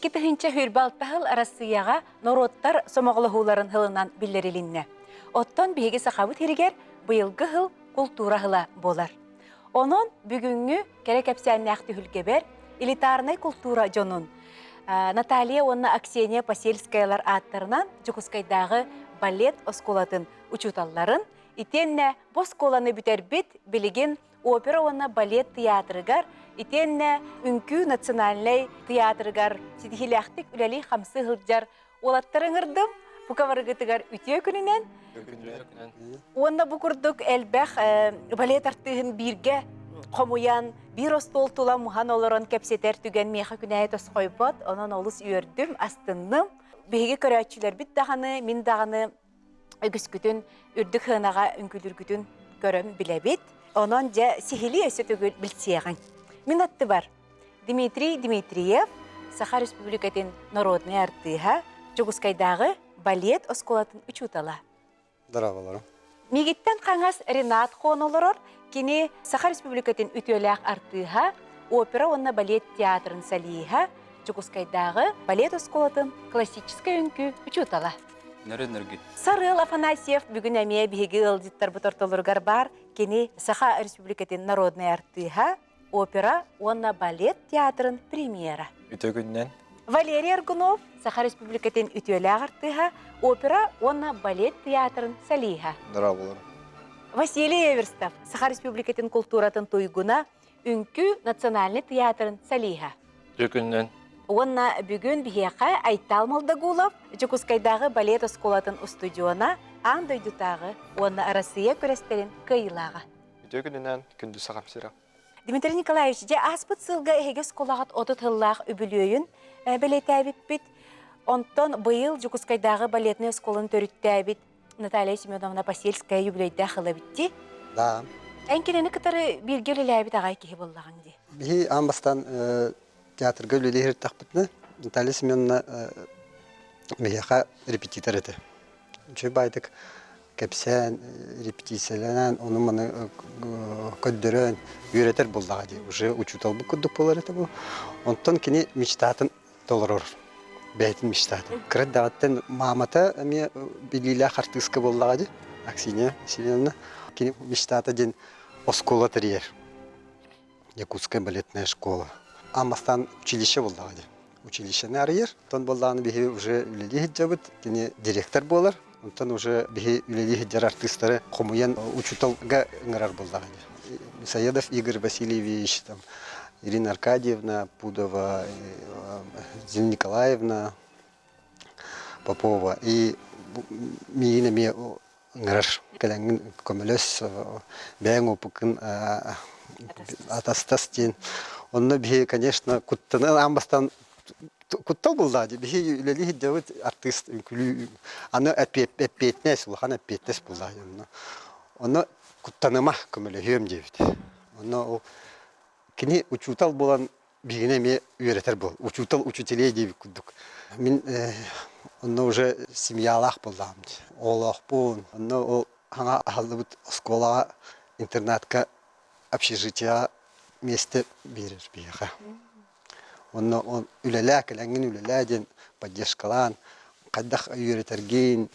2022 hürbaltahıl arasıyağa norottar somoğluğuların hılından billerilinne. Otton bihegi saxabıt heriger bıyılgı hıl kultura hıla bolar. Onun bugünkü kerek hepsennähti hülgeber elitarnay kultura jonun. Natalia onna Akseniya Paselskayalar attarынан Жукускайдағы балет осколатын учуталларын, итенне босколаны бүтербит билеген опера онна балет театрыгар, итенне үнкү национальный театрыгар сидихиляхтик үләли хамсы хылджар олаттарыңырдым, букаварыгытыгар үтие күнінен. Онна букурдук әлбәх балет артыгын бирге Қомуян bir остол тула мухан олорон кепсетер түген меха күнәйт осқойбот, онон олыс үйердім, астынным. Беге көрәтчілер бит дағаны, min дағаны үгіс күтін, үрдік хынаға үңкілір күтін көрім білебет. Онон жа сихили өсі түгіл білсеғын. Min атты бар. Дмитрий Дмитриев, Саха Республикатын народный артыға, Жугускайдағы балет осколатын учутала. Здраволарым. Мегиттен қаңас Ренат Хонолорор, кені Саха Республикатын үтеләқ артыға, опера онна балет театрын салиға, Жугускайдағы балет осколатын классический үнкі үчутала. Сарыл Афанасьев бүгін әмей бейгі ылдиттар бұтортолырғар бар, кені Саха Республикатын народный артыға, опера онна балет театрын премьера. Үтөгүннен. Валерий Аргунов, Саха Республикатын үтеләқ артыға, опера онна балет театрын салиға. Здраволарым. Василий Эверстов, Саха Республикатын культуратын туйгуна, үнкі национальный театрын салиға. Үтөгүннен. Онна бүгін бігеқа Айтал Молдагулов, Жукускайдағы балет осколатын студиона, андойдутағы, онна арасыя көрестерін кыйлаға. Үтөгүннен күнді сағамсыра. Дмитрий Николаевич, же аспыт сылға эге сколағат отыт хыллақ үбілөйін білетәбіт бит. Онтон бұйыл Жукускайдағы балетный осколын төріттәбіт. Наталья Семеновна Пасельская юбилейді қылы бітті. Да. Әнкенені кітары біргел үләбіт ағай кейі болдаған де. Бихи амбастан театрга үлелер тақпытны. Наталья Семеновна меяқа репетитор еді. Чөй байдық кәпсән, репетицияланан, оны мұны көддірін, үйретер болдаға де. Уже учутал бұл күдік болар еді бұл. Онтон кені мечтатын толырыр. Бәйтін мечтатын. Кірет дағаттен мамата әме білілі қартысқы болдаға де. Аксения Семеновна. Кені мечтаты ден оскола тірер. Якутская балетная школа. Амастан училище болдаға де. Училищені арыер. Тон болдағаны бейі уже үлелі хеджабыт. Кені директор болар. Онтан уже бейі үлелі хеджар артыстары қомуян учуталға ыңырар болдаға де. Саедов Игорь Васильевич, там, Ирина Аркадьевна Пудова, Зина Николаевна Попова и Миина Ми Ңырар. Кәләңін көмілес бәң опықын атастастен. Онны бейі, конечно, күттіні амбастан күттал болдаға де. Бейі үлелі хеджабыт артыст. Аны әппетнес, ұлған әппетнес болдаға де. Оны куттаныма көмілі хүйем дейбіт. Оны кені учутал болан бігіне ме үйретер бол. Учутал учителей дейбі күддік. Мен оны уже семьялақ болдам. Олақ болын. Оны ол аңа ақылды бұд сколаға, интернатқа, общежития месте берер бейіға. Оны үлелі, кәләңін үлелі ден поддержкалан, қайдақ үйретерген,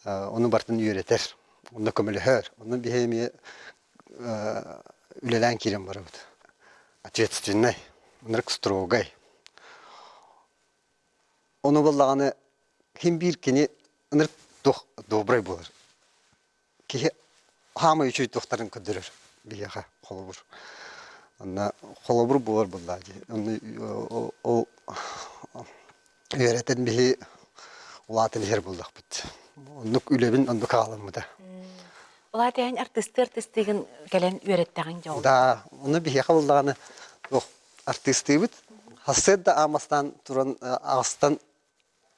оны бартын үйретер. Оны көмілі хөр. Оны бейеме үлелән керем бар бұд. Ответственный, нырк строгай. Оны болдағаны кем бір кені нырк добрай болыр. Кеге хамы үші тоқтарын көдірір бейеға қолы бұр. Оны қолы бұр болыр болдағы. Ол үйретен бейе ұлатын жер болдақ бұд. Оны үлебін оны қағалым бұда. Олатайын артисты-артистігін кәлін үйреттіғін жауы? Да, оны бейеға болдағаны артисты бұд. Хасед да амастан тұрын ағыстан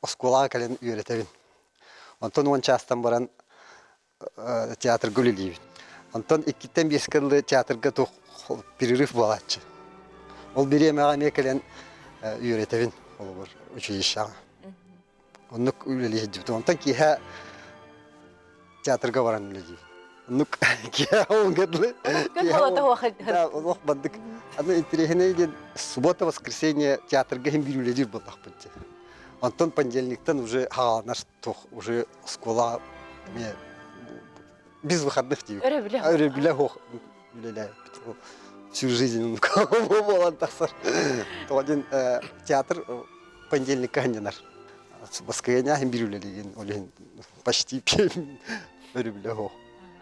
осколаға кәлін үйретебін. Онтон он частан баран театр гүлілейбін. Онтон 2-5 кірлі театрға перерыв болатшы. Ол беремеға ме кәлін үйретебін. Ол бір училищаға. Оны үлелейді. Онтон кейі театрға баран үлелейбін. Нук кия онгедлы. Көн холота уақыт. Да, олох бандык. Аны интерехне ден суббота воскресенье театрга хем бирүледир болдак бит. Антон понедельниктан уже наш тох уже школа мне без выходных дней. Өрө Хох. Үлеле. Всю жизнь он был антасар. То один театр понедельника ханнар. Воскресенье хем бирүледеген олен почти өрө хох.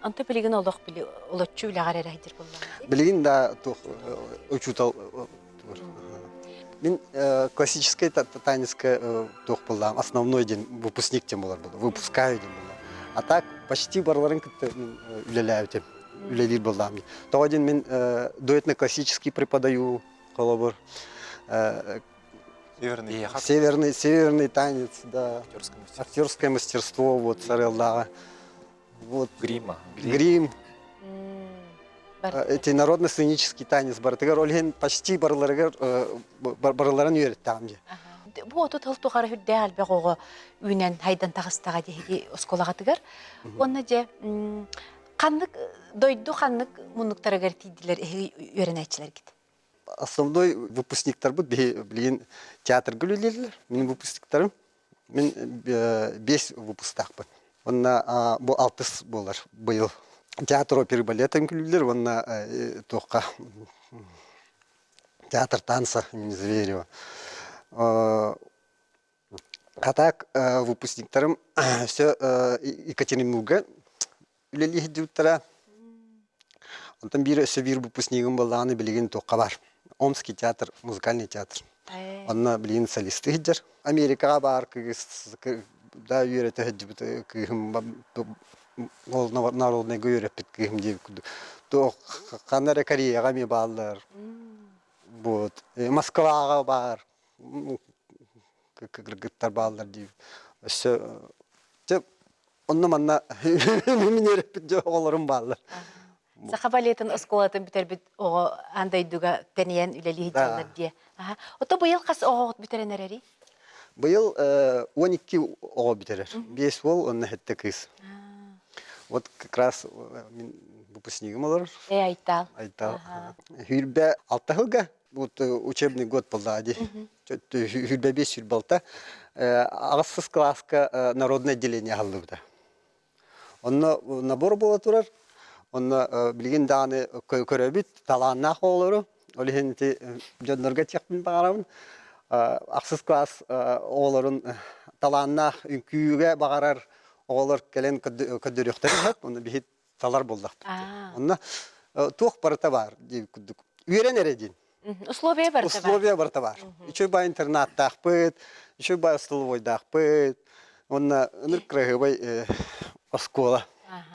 Анты билеген олох били олоччу лагар эрайдир боллар. Билген да тох учутал. Мен классическая танецкая тох была основной день выпускник тем был. Выпускаю день был. А так почти барларын кытты үлеләю тем. Үлелир болдам. То один мен дуэтно-классический преподаю колобор. Северный танец, да. Актерское мастерство вот Сарелдага. Вот грим. Эти народно-сценический танец бартыгар олген почти барларын үйреттім де. Бу отут хылтугар хүрдэ албе гого үнен хайдан тагыстага деги осколага тыгар. Онна же каннык дойду каннык мунуктарыгар тийдилер үйренечилер гит. Основной выпускниктар бут билген театр гүлелерлер. Менин выпускниктарым мен 5 выпускакпын. Онна бу 6 болар быйыл. Театр оперы балета гүлелер, онна тоққа театр танца имени Зверева. А так выпускниктарым все Екатеринбурга үлелі дюттара. Онтан бир выпускнигим болланы билеген тоққа бар. Омский театр, музыкальный театр. Онна билеген солисты хиджар. Америкаға бар, да үйреті хиджар, народный говорят, то Канада Кореяга ми балдар. Вот. Москвага бар. Кыргыттар балдар ди. Все. Теп онна манна минереп жоголорум балдар. Сахабалетин осколатын битербит ого андайдуга тенен үлели хиджалар ди. Ото быйыл кас ого битеренерери? Быйыл 12 ого битерер. 5 ол онна хетте кыз. Вот как раз выпускником олар. Айтал. Хүрбе 6 жылга вот учебный год полдади. Хүрбе 5 жыл болта. Агысыз класска народное отделение алды. Онна набор бола турар. Онна билген даны көрөбүт таланна холору. Олехенти жоннорга чекпин багарам. Агысыз класс оларын таланна үnkүйгө багарар. Олар келен көдөрөктөр хат, оны бит талар болдак. Онна тух барта бар, деп күдүк. Үйренередин. Условия барта бар. Условия барта бар. Еще ба интернаттах бит, еще ба столовойдах бит. Онна ныркрагыбай школа.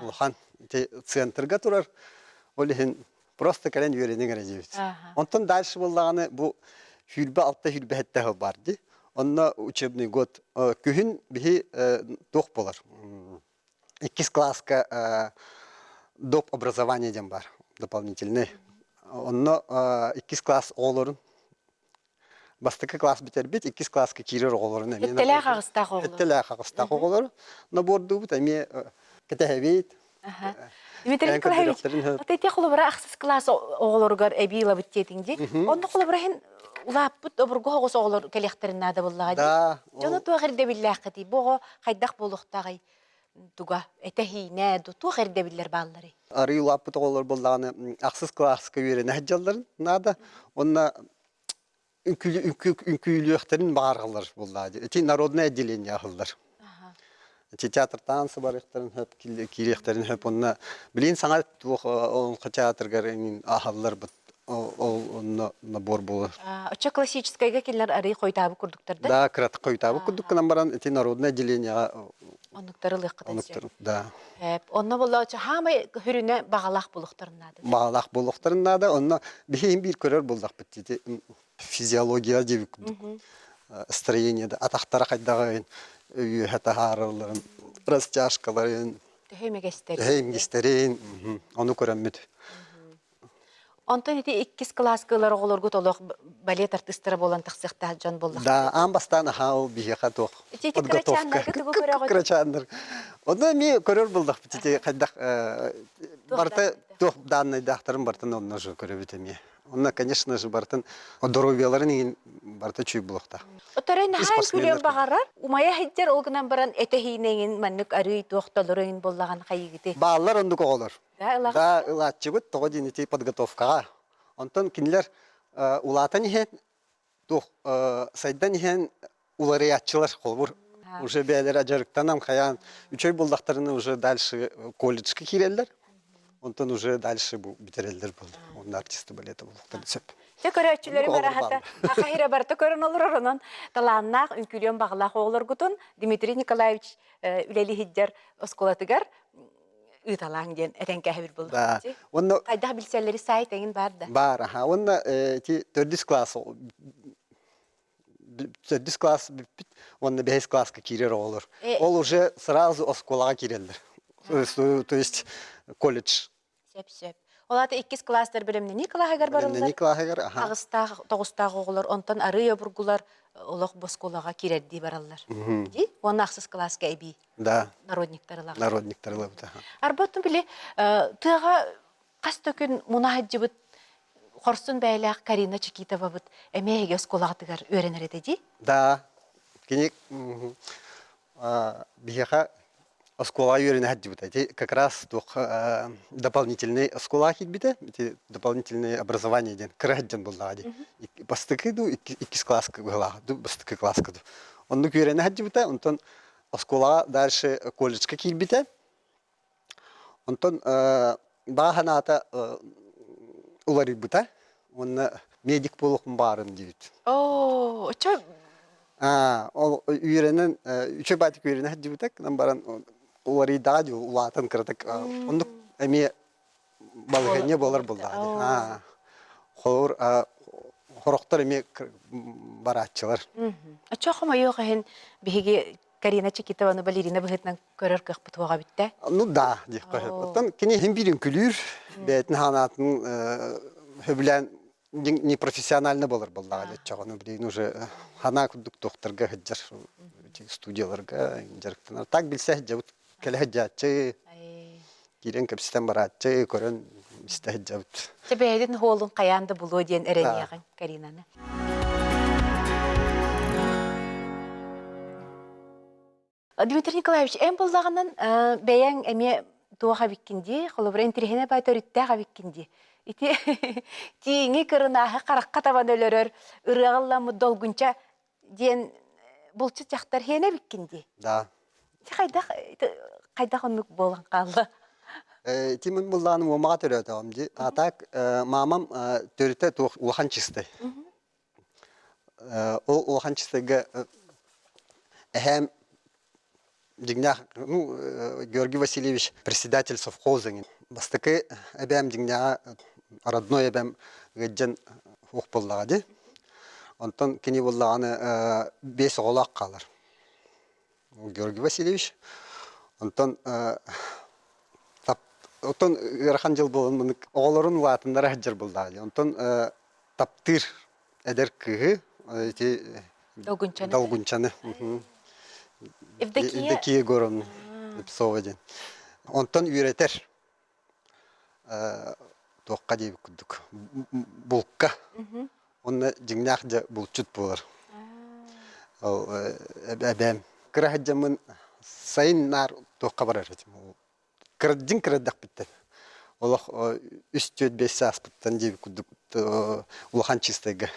Улхан центрга турар. Олехин просто келен үйренегережибит. Онтон дальше боллаганы бу хүрбе алта хүрбе хетте бар ди. Онна учебный год күхін бихи тоқ болар. 2 класска доп образование дем бар, дополнительный. Онна 2 класс оларын. Бастықы класс бітер бит, 2 класска кирер оларын. Еттелі қағыстақ олар. Еттелі қағыстақ олар. Но борду бұт, әме кәтәхәбейт. Дмитрий Николаевич, отете қолыбыра ақсыз класс оғылырғар әбейла біттетіңде. Онда қолыбыра хен улаппыт обурго хоғыс оғылыр кәлектірін нады боллаға Да. Жоны туа ғырде білләқ қыды. Бұғы қайдақ болуқтағай туға әтәхейне, туа ғырде біллер баллары. Ары улаппыт оғылыр боллағаны ақсыз класска үйрен әджаларын нады. Онна үнкүйліқтерін бағарғылар боллады. Эти народное отделение ақылдар. Театр танцы бар ихтерин хөп кирехтерин хөп онна билин саңа он театрга ахаллар бит ол набор болар. Очо классическойга келер ары койтабы курдуктарда. Да, крат койтабы курдуктан баран эти народное отделение онуктары лыккыта. Да. Онна болла очо хамы хүрүнө багалак булуктарынады. Багалак булуктарынады, онна бихим бир көрөр булдак бит. Физиология деп строение да атактара кайдагы хатахарларын, растяжкаларын, Хеймегестерин. Оны көрәммет. Онтон ити 2 класс кылар оголоргут олох балет артисттары болан тахсыхта жан боллах. Да, амбастан хау биха тох. Ити крачандар тугу көрөгөт. Крачандар. Онда ми көрөр булдак бити кайдак барта тох данный дахтарын бартын онна же көрөбүт эми. Онна, конечно же, бартын здоровьяларын барта чүй булакта. Оторен хай күлем багарар. Умая хиттер олгунан баран этехинеген маннык арый тохтолорын боллаган хайгыты. Балалар онду коголор. Да, илах. Да, илачыбыт того динити подготовкага. Онтон кинилер улатан ихен тух сайдан ихен улары ятчылар холбур. Уже бәлер ажарыктанам хаян. Үчөй булдактарыны уже дальше колледжге кирелдер. Онтон уже дальше бу битерелдер болды. Он артисты балета булдактар сөп. Те көрөчүлөрү барахата. Ахайра барта көрөн олор онон талааннак үнкүлөн баглах оголоргутун Дмитрий Николаевич үлели хиджер осколатыгар ыталаң ден эренке хабир булду. Да. Онно Кайда билселери сайт эгин барда. бар, аха. Онно ти 4 класс 4 класс бит. Онно 5 класска кирер олор. Ол уже сразу осколага кирелдер. То есть колледж. Сеп. Олата 2 класстар билимне Николайгар барылар. Николайгар, аха. Агыстаг, тогустаг оголор, онтон арыя бургулар олох босколага киредди бараллар. Ди, он 8 класска эби. Да. Народниктарлар. Народниктарлар. Арбаттын биле, тыга кастөкүн мунахаджыбыт хорсун бәйләк Карина Чикитова бит эмеге осколагатыгар өйренер эди. Да. Кенек биха оскола юрина хаджибыт. Эти как раз тух дополнительные оскола хитбите, эти дополнительные образования ден. Краджан был лади. Бастыки ду 2 класска гала, ду бастыки класска ду. Он ду юрина хаджибыта, он тон оскола дальше колледжка кирбите. Он тон баханата улари бута. Он медик полухун барын дивит. О, чо Ол үйренен үчө батик үйренен хаджибытак, намбаран улари дади улатын кырдык. Ондук эми балыгыне болар булдады. Холор хороктор эми баратчылар. Чо хама yok hen биге Карина Чикитованы балерина быгытнан көрөр кык бутуга битте. Ну да, дип коет. Оттан кини хем бирин күлүр, бетин ханатын хөблән не профессионально болар булдады чаганы билин уже хана кудук докторга хаджар студияларга жарыктанар. Так билсе жабыт келе хаджачы. Кирен кепситен баратчы, көрөн исте хаджабыт. Себедин холун каянды булуу ден эренягын Каринаны. Дмитрий Николаевич, эм боллаганан бәяң эме туага биккинди, холобра интерхене байториттага биккинди. Ити тиңи кырынахы каракка табан өлөрөр, ырыгалламы долгунча ден булчу жактар хене биккинди. Да. Кайда онук болган калды. Тимин булланым омага төрөтөм ди. Атак мамам төрөтө улахан чисты. Ол улахан чистыга эһем дигнях, Георгий Васильевич, председатель совхоза. Бастыкы эбем дигня родной эбем гыджан ухполлагы. Онтон кини буллаганы 5 оголак калар. Георгий Васильевич. Онтон Отон рахан жыл болын оголорун латындары хаджар булдагы. Онтон таптыр эдер кыгы долгунчаны. Евдокия горон псоваден. Онтон үйретер. Тоққа дейбі күдік. Булка. Онна жыңнақ жа булчут болар. Әбәм. Кыра хаджамын сайын нар тоққа барар. Кырдың кырдақ біттен. Олақ үстөт 5 саас біттен дейбі күдік улахан чистайға.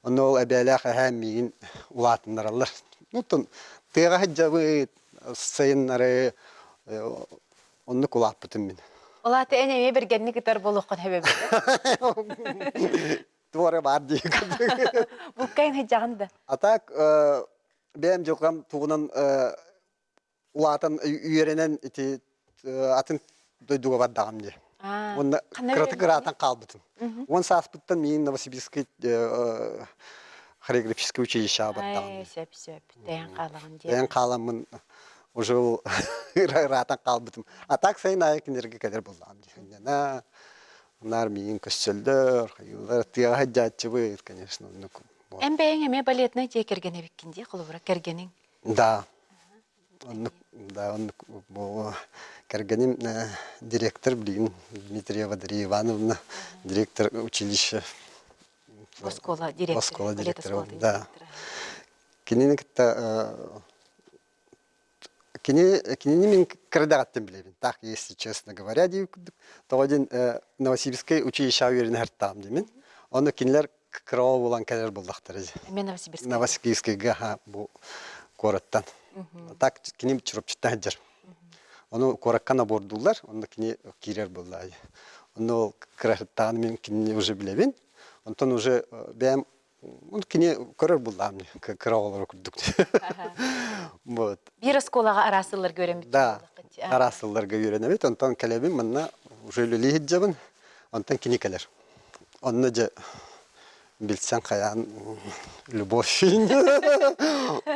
Оны ол әбәләқ әмейін улатындар алар. Нұттын тыға хаджабы сайын нары онны кулақ бітін мен. Олаты әнеме бергенні кітар болуққан әбәбі. Туары бар дейік. Бұл кайын хаджағында? Атак, бәйім жоқам туғынан улатын үйеренен атын дойдуға баддағам де. Онда кыраты-кыратын қалбытын. Он саас бұттан мен Новосибирский хореографическое училище баддағам де. Сөп, дәйін қалығын де. Дәйін қаламын уже ратын қалбытым. Атак сайын айықынерге кәдер болдағам де. Нар миин көссөлдөр, хайылар тыга хаджатчы быт, конечно. Вот. Эм бәйң эме балетны же кергене биккинде кылыбыра кергенең. Да. Да, он был Карганин, директор, Дмитриева Дарья Ивановна, директор училища. Оскола директор. Оскола балет директора, осколы да. директора. Кинини мен кырдагаттен билебин. Так, если честно говоря, то один Новосибирское училище уверен хартам демин. Он кинилер кроо булан келер булдактар. Эме Новосибирск. Новосибирский га бу городтан. Так киним чурупчуттан жер. Onu korakkana bordular, onu kini kirer bullay. Onu kırahtan min kini уже bilebin. Ondan уже ben onu kini körür bullam ni kıraolar okuduk. Вот. Bir осколага арасылар көрөм бит. Да. Arasıllarga öğrenemit. Ondan kelebin manna уже lüli hicabın. Ondan kini keler. Onu je bilsen kayan любовь.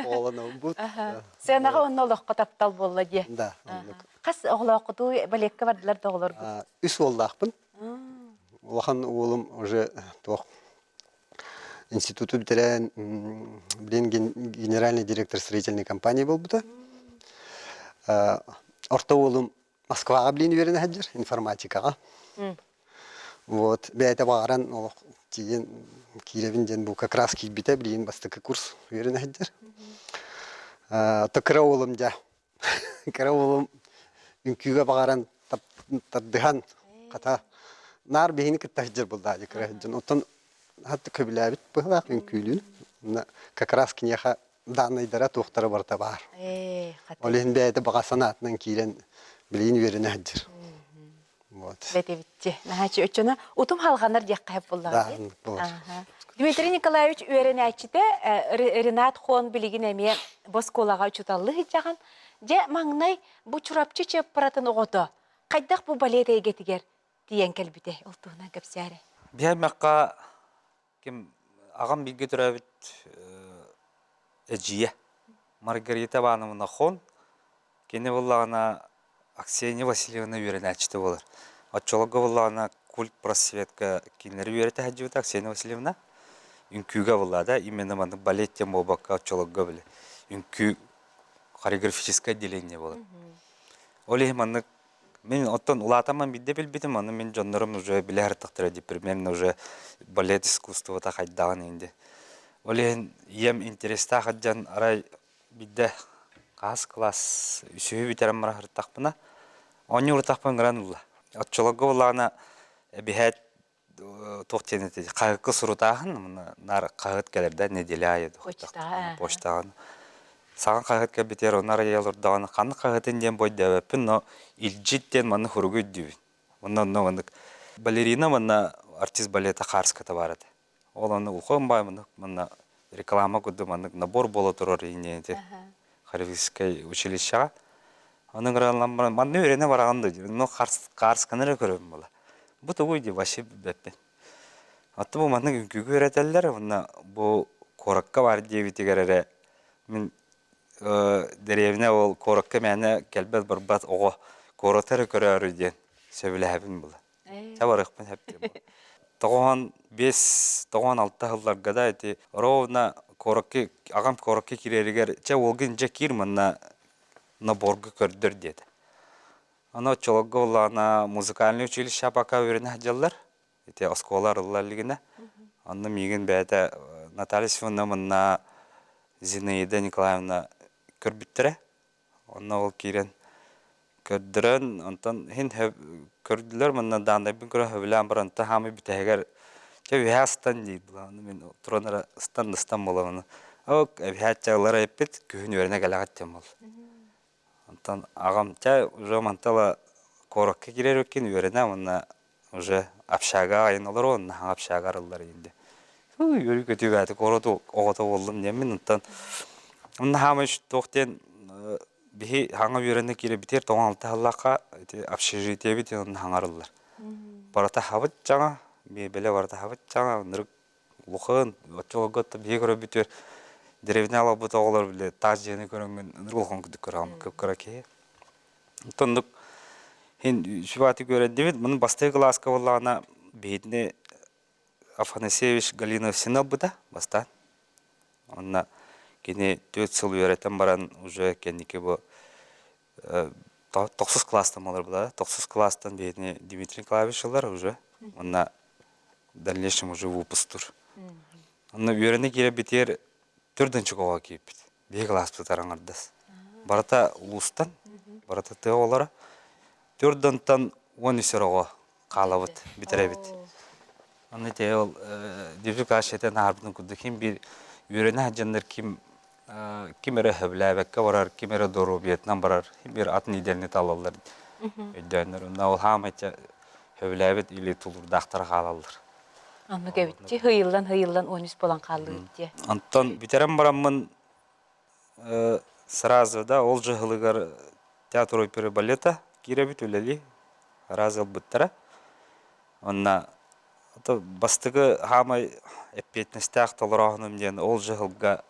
Олана бут. Сен ага онно лохко таптал болла же. Да. Кас оглоокуту балетке бардылар доголор. Үс олдақпын. Улахан оğlum уже тоқ институты бітірен, білен генеральный директор строительной компании был бұта. Орта оğlum Москваға білен верен әджір, информатикаға. Вот, бәйті бағаран олық теген киребін ден бұл как раз кейбіті білен бастықы курс верен әджір. То кірі оğlum жа. Кірі оğlum үнкүйге бағаран тардыған қата. Нар бейіні кіттахджыр бұл дади кірі. Отын хатты көбіләбіт бұғылақ үнкүйлін. Как раз кінеха данайдара тоқтары барта бар. Олеген бәйді баға санатынан кейлен білейін верін әджір. Бәте бітті. Нәхәчі өтчіні ұтым халғанар дияққайып болар. Дмитрий Николаевич өрен әчіті Ренат Хон білеген әме Босколаға үчіталлы хиджаған. Же маңнай бұ чурапчы чеп паратын оғыды. Қайдақ бұ балет әйгетігер дейен кәлбіде ұлтуғынан көпсәрі. Бия мәққа кем ағам білге түрәбіт әжие. Маргарита Ивановна Хон кені болағына Аксения Васильевна өрен әчіті болыр. Отчолығы болағына культ просветка кенлері өреті әджіуді Аксения Васильевна. Үнкүйге болады, именно маны балеттен болбаққа отчолығы білі. Үнкүй хореографическое отделение болады. Олег маны мен оттан улатаман бидде билбитим, аны мен жоннорум уже биле артыктыра деп примерно уже балет искусство та хайдаган инде. Олег ем интереста хаджан арай бидде кас класс үсү битерем мара хартакпына. Они уртакпан гранула. Отчолого булана бихет тоқтенете кайгы сурутагын, нар кайгыт келерде неделе айды. Почтаган. Саған қағытқа бітер, онар елордағаны қаны қағытын ден бойды әвәпін, но илжиттен маны хұрғы өйдді. Онын балерина маны артист балета қарската барады. Ол оны ұқын бай маны реклама күдді маны набор болы тұрыр енеде хореографическое училищаға. Оның ғыралан маны өрене барағанды, но қарсканыры көрім бола. Бұты өйді башы бәппен. Атты бұл маны күгі өретелер, бұл қораққа бар девітігерері мен деревне ол коракка мәне келбет барбат ого коротары көрөр ден сөбүләбин була. Табарыкпын хәптем. Тогон 5-6 жылларга да эти ровно коракка агам коракка кирергер че олгин же кирманна на боргы көрдөр деді. Ана чологга олана музыкальный училище пока өренә җаллар. Эти осколар лигине. Анны миген бәдә Наталья Симоновна Зинаида Николаевна көрбіттірі. Онна ол кейрен көрдірін, онтан хин көрділер, мұнна даңдайбін көрі хөбілен бір онта хамы бітәгер. Өйе астан дейді бұла, мен тұраныра ыстан бола. Ол өйе чағылар әйпет күйін өріне кәліғат тем бол. Онтан ағам уже мантала корыққа керер өкен өріне, онна уже апшаға айын олар, онна апшаға арылар енді. Өрі көтігі әті қорыды оғыта болдым немен, онтан Onun hamış toxten bihi hanga yörende kire biter toğan altı hallaqqa общежитие bit onun hangarıllar. Barata havıt жаңа, bele barata havıt жаңа, nırık luğun, otçologotta bihi görü biter деревняла bu toğlar bile taj jeni görüngen nırık luğun küdük körağım köp köra ki. Tonduk Хин шиваты көрәддебет, мұның бастай класска боллағына бейдіне Афанасьевич Галинов синал бұда, бастан. Онна кені 4 сыл үйрәтен баран уже кеннеке бұл 9 класстан олар бұда. 9 класстан бейдіне Дмитрий Николаевич олар уже. Онна дальнейшем уже выпустур. Онна үйрәне келе бетер 4-ші қоға кейіп бет. Бей класс бұтаран ардас. Барата ұлыстан, барата тұға олара. 4-тан 10 үсероға қалабыт, бітірәбіт. Оны те ол дебі класс-шетен арбының күдді кем бір үйрене жандар кем әрі хөбләбәкке барар, кем әрі дору бетінен барар, бір атын иделіне талалар өйдәнір. Онда ол хамайта хөбләбет или тұлырдақтар қалалар. Анны кәбітте хыйылдан 13 болан қалды өтте. Антон битерем барамын сразу да ол жығылығар театр оперы балета киребит өлели разыл бұттара. Онна бастығы хамай әппетнестәқ толырағыным ден ол жығылға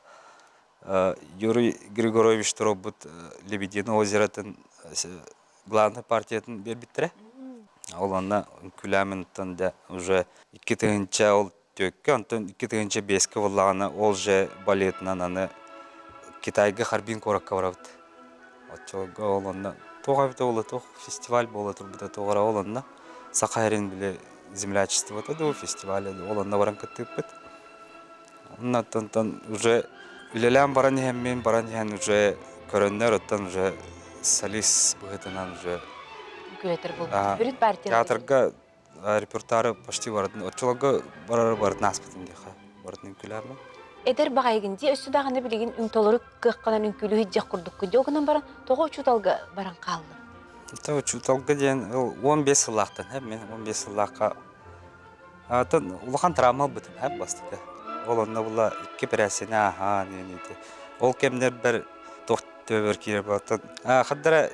Юрий Григорович Торобут Лебедино озератын главный партиятын бербиттірі. Ол анна күләмін тында уже 2-тігінші ол төкке, антон 2-тігінші бескі болағына ол же балетінан аны Китайға Харбин коракка барабыд. Отчылыға ол анна тоғабыда олы тоқ фестиваль болы тұрбыда тоғыра ол анна Сақайрин біле землячество өтеді ол фестиваль ол анна баран көттіп бұд. Онна тантан уже үлелән баран ехен баран ехен уже көріннер оттан уже солист бұғытынан уже Күлетер болды. Бүріт партия. театрга репертуары почти бардын. Отчылыға бардын аспытын дейха. Бардын күләмі. Эдер бағайгынде өсі дағаны білеген үңтолыры қыққанан үңкілі хиджақ құрдық күнде оғынан баран тоғы учуталға баран қалды. Это учуталға дейін 15 сылақтан, мен 15 сылаққа улахан травма бұтын, бастықы. Ол онына бұла 2 пірәсіне аға, нейді. Ол кемдер бір тоқ төбір кере батын. Қаддара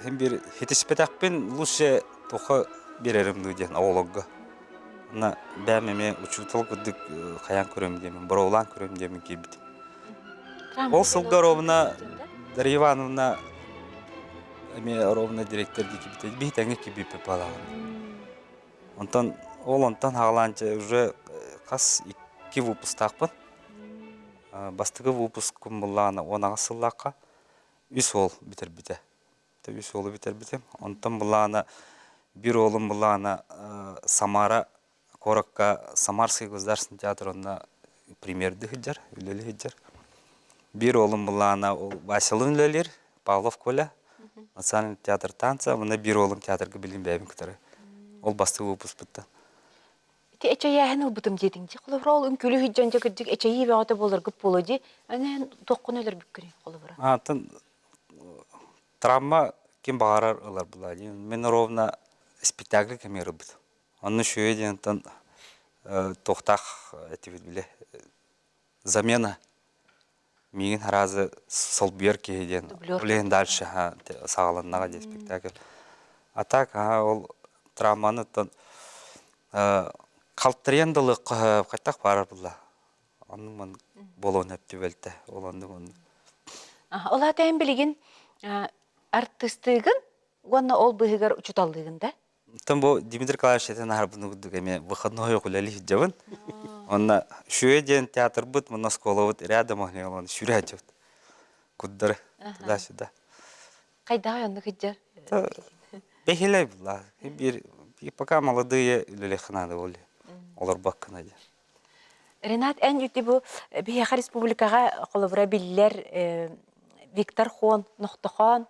бір хетеспетақпен лучше тоқы берерім дейін ауылығы. Она бәмеме учутал күдік қаян көрем деймін, бір оғлан көрем деймін кейбіді. Ол сылға ровна Дарья Ивановна ровна директор кейбіді, бейтәңі кейбіп балағын. Онтан ағаланча уже қас 2 выпустақпын. Бастығы выпускым болағына онаға сыллаққа үс ол бітір біті. Үс олы бітір бітім. Онтан болағына бір олым болағына Самара Коракка Самарский государственный театр онна премьерді хиджар, үлелі хиджар. Бір олым болағына Василын үлелер, Павлов Коля, Национальный театр танца, мұна бір олым театрға білген бәйбін күтірі. Ол басты выпуск бұтты. Эчаяһын ул бутым дедиңди. Кулыбра ол үңкүлү хиджан жакырдык эчаи багата болар гып болоди. Анан токкун өлөр бүккүрү кулыбра. Травма ким багарар ылар булади. Мен ровно спектакль кемер бут. Анны шуеден тан тохтах этибит биле. Замена мигин харазы солберки еден. Блин дальше сагаланнага де спектакль. А так ол травманы тан Калтырендылық қайтақ барар бұлла. Оның мұн болуын әпті бөлті. Ола тәйін білеген артыстығын, ғанна ол бұғығар ұчуталдығын да? Тым бұл Дмитрий Николаевич етен арбыны күдік әме выходной құләлі жабын. Онна шуе ден театр бұд, мұна скола бұд, рядом оғын оланы шүрі әжет. Күддірі, тұда-сюда. Қайда оянды күджар? Бәхелей бұлла. Пока молодые үлелехінады олы. Олар баққына де. Ренат, ән үтті бұл Бейяқа Республикаға қолыбыра білілер Виктор Хон, Ноқты Хон,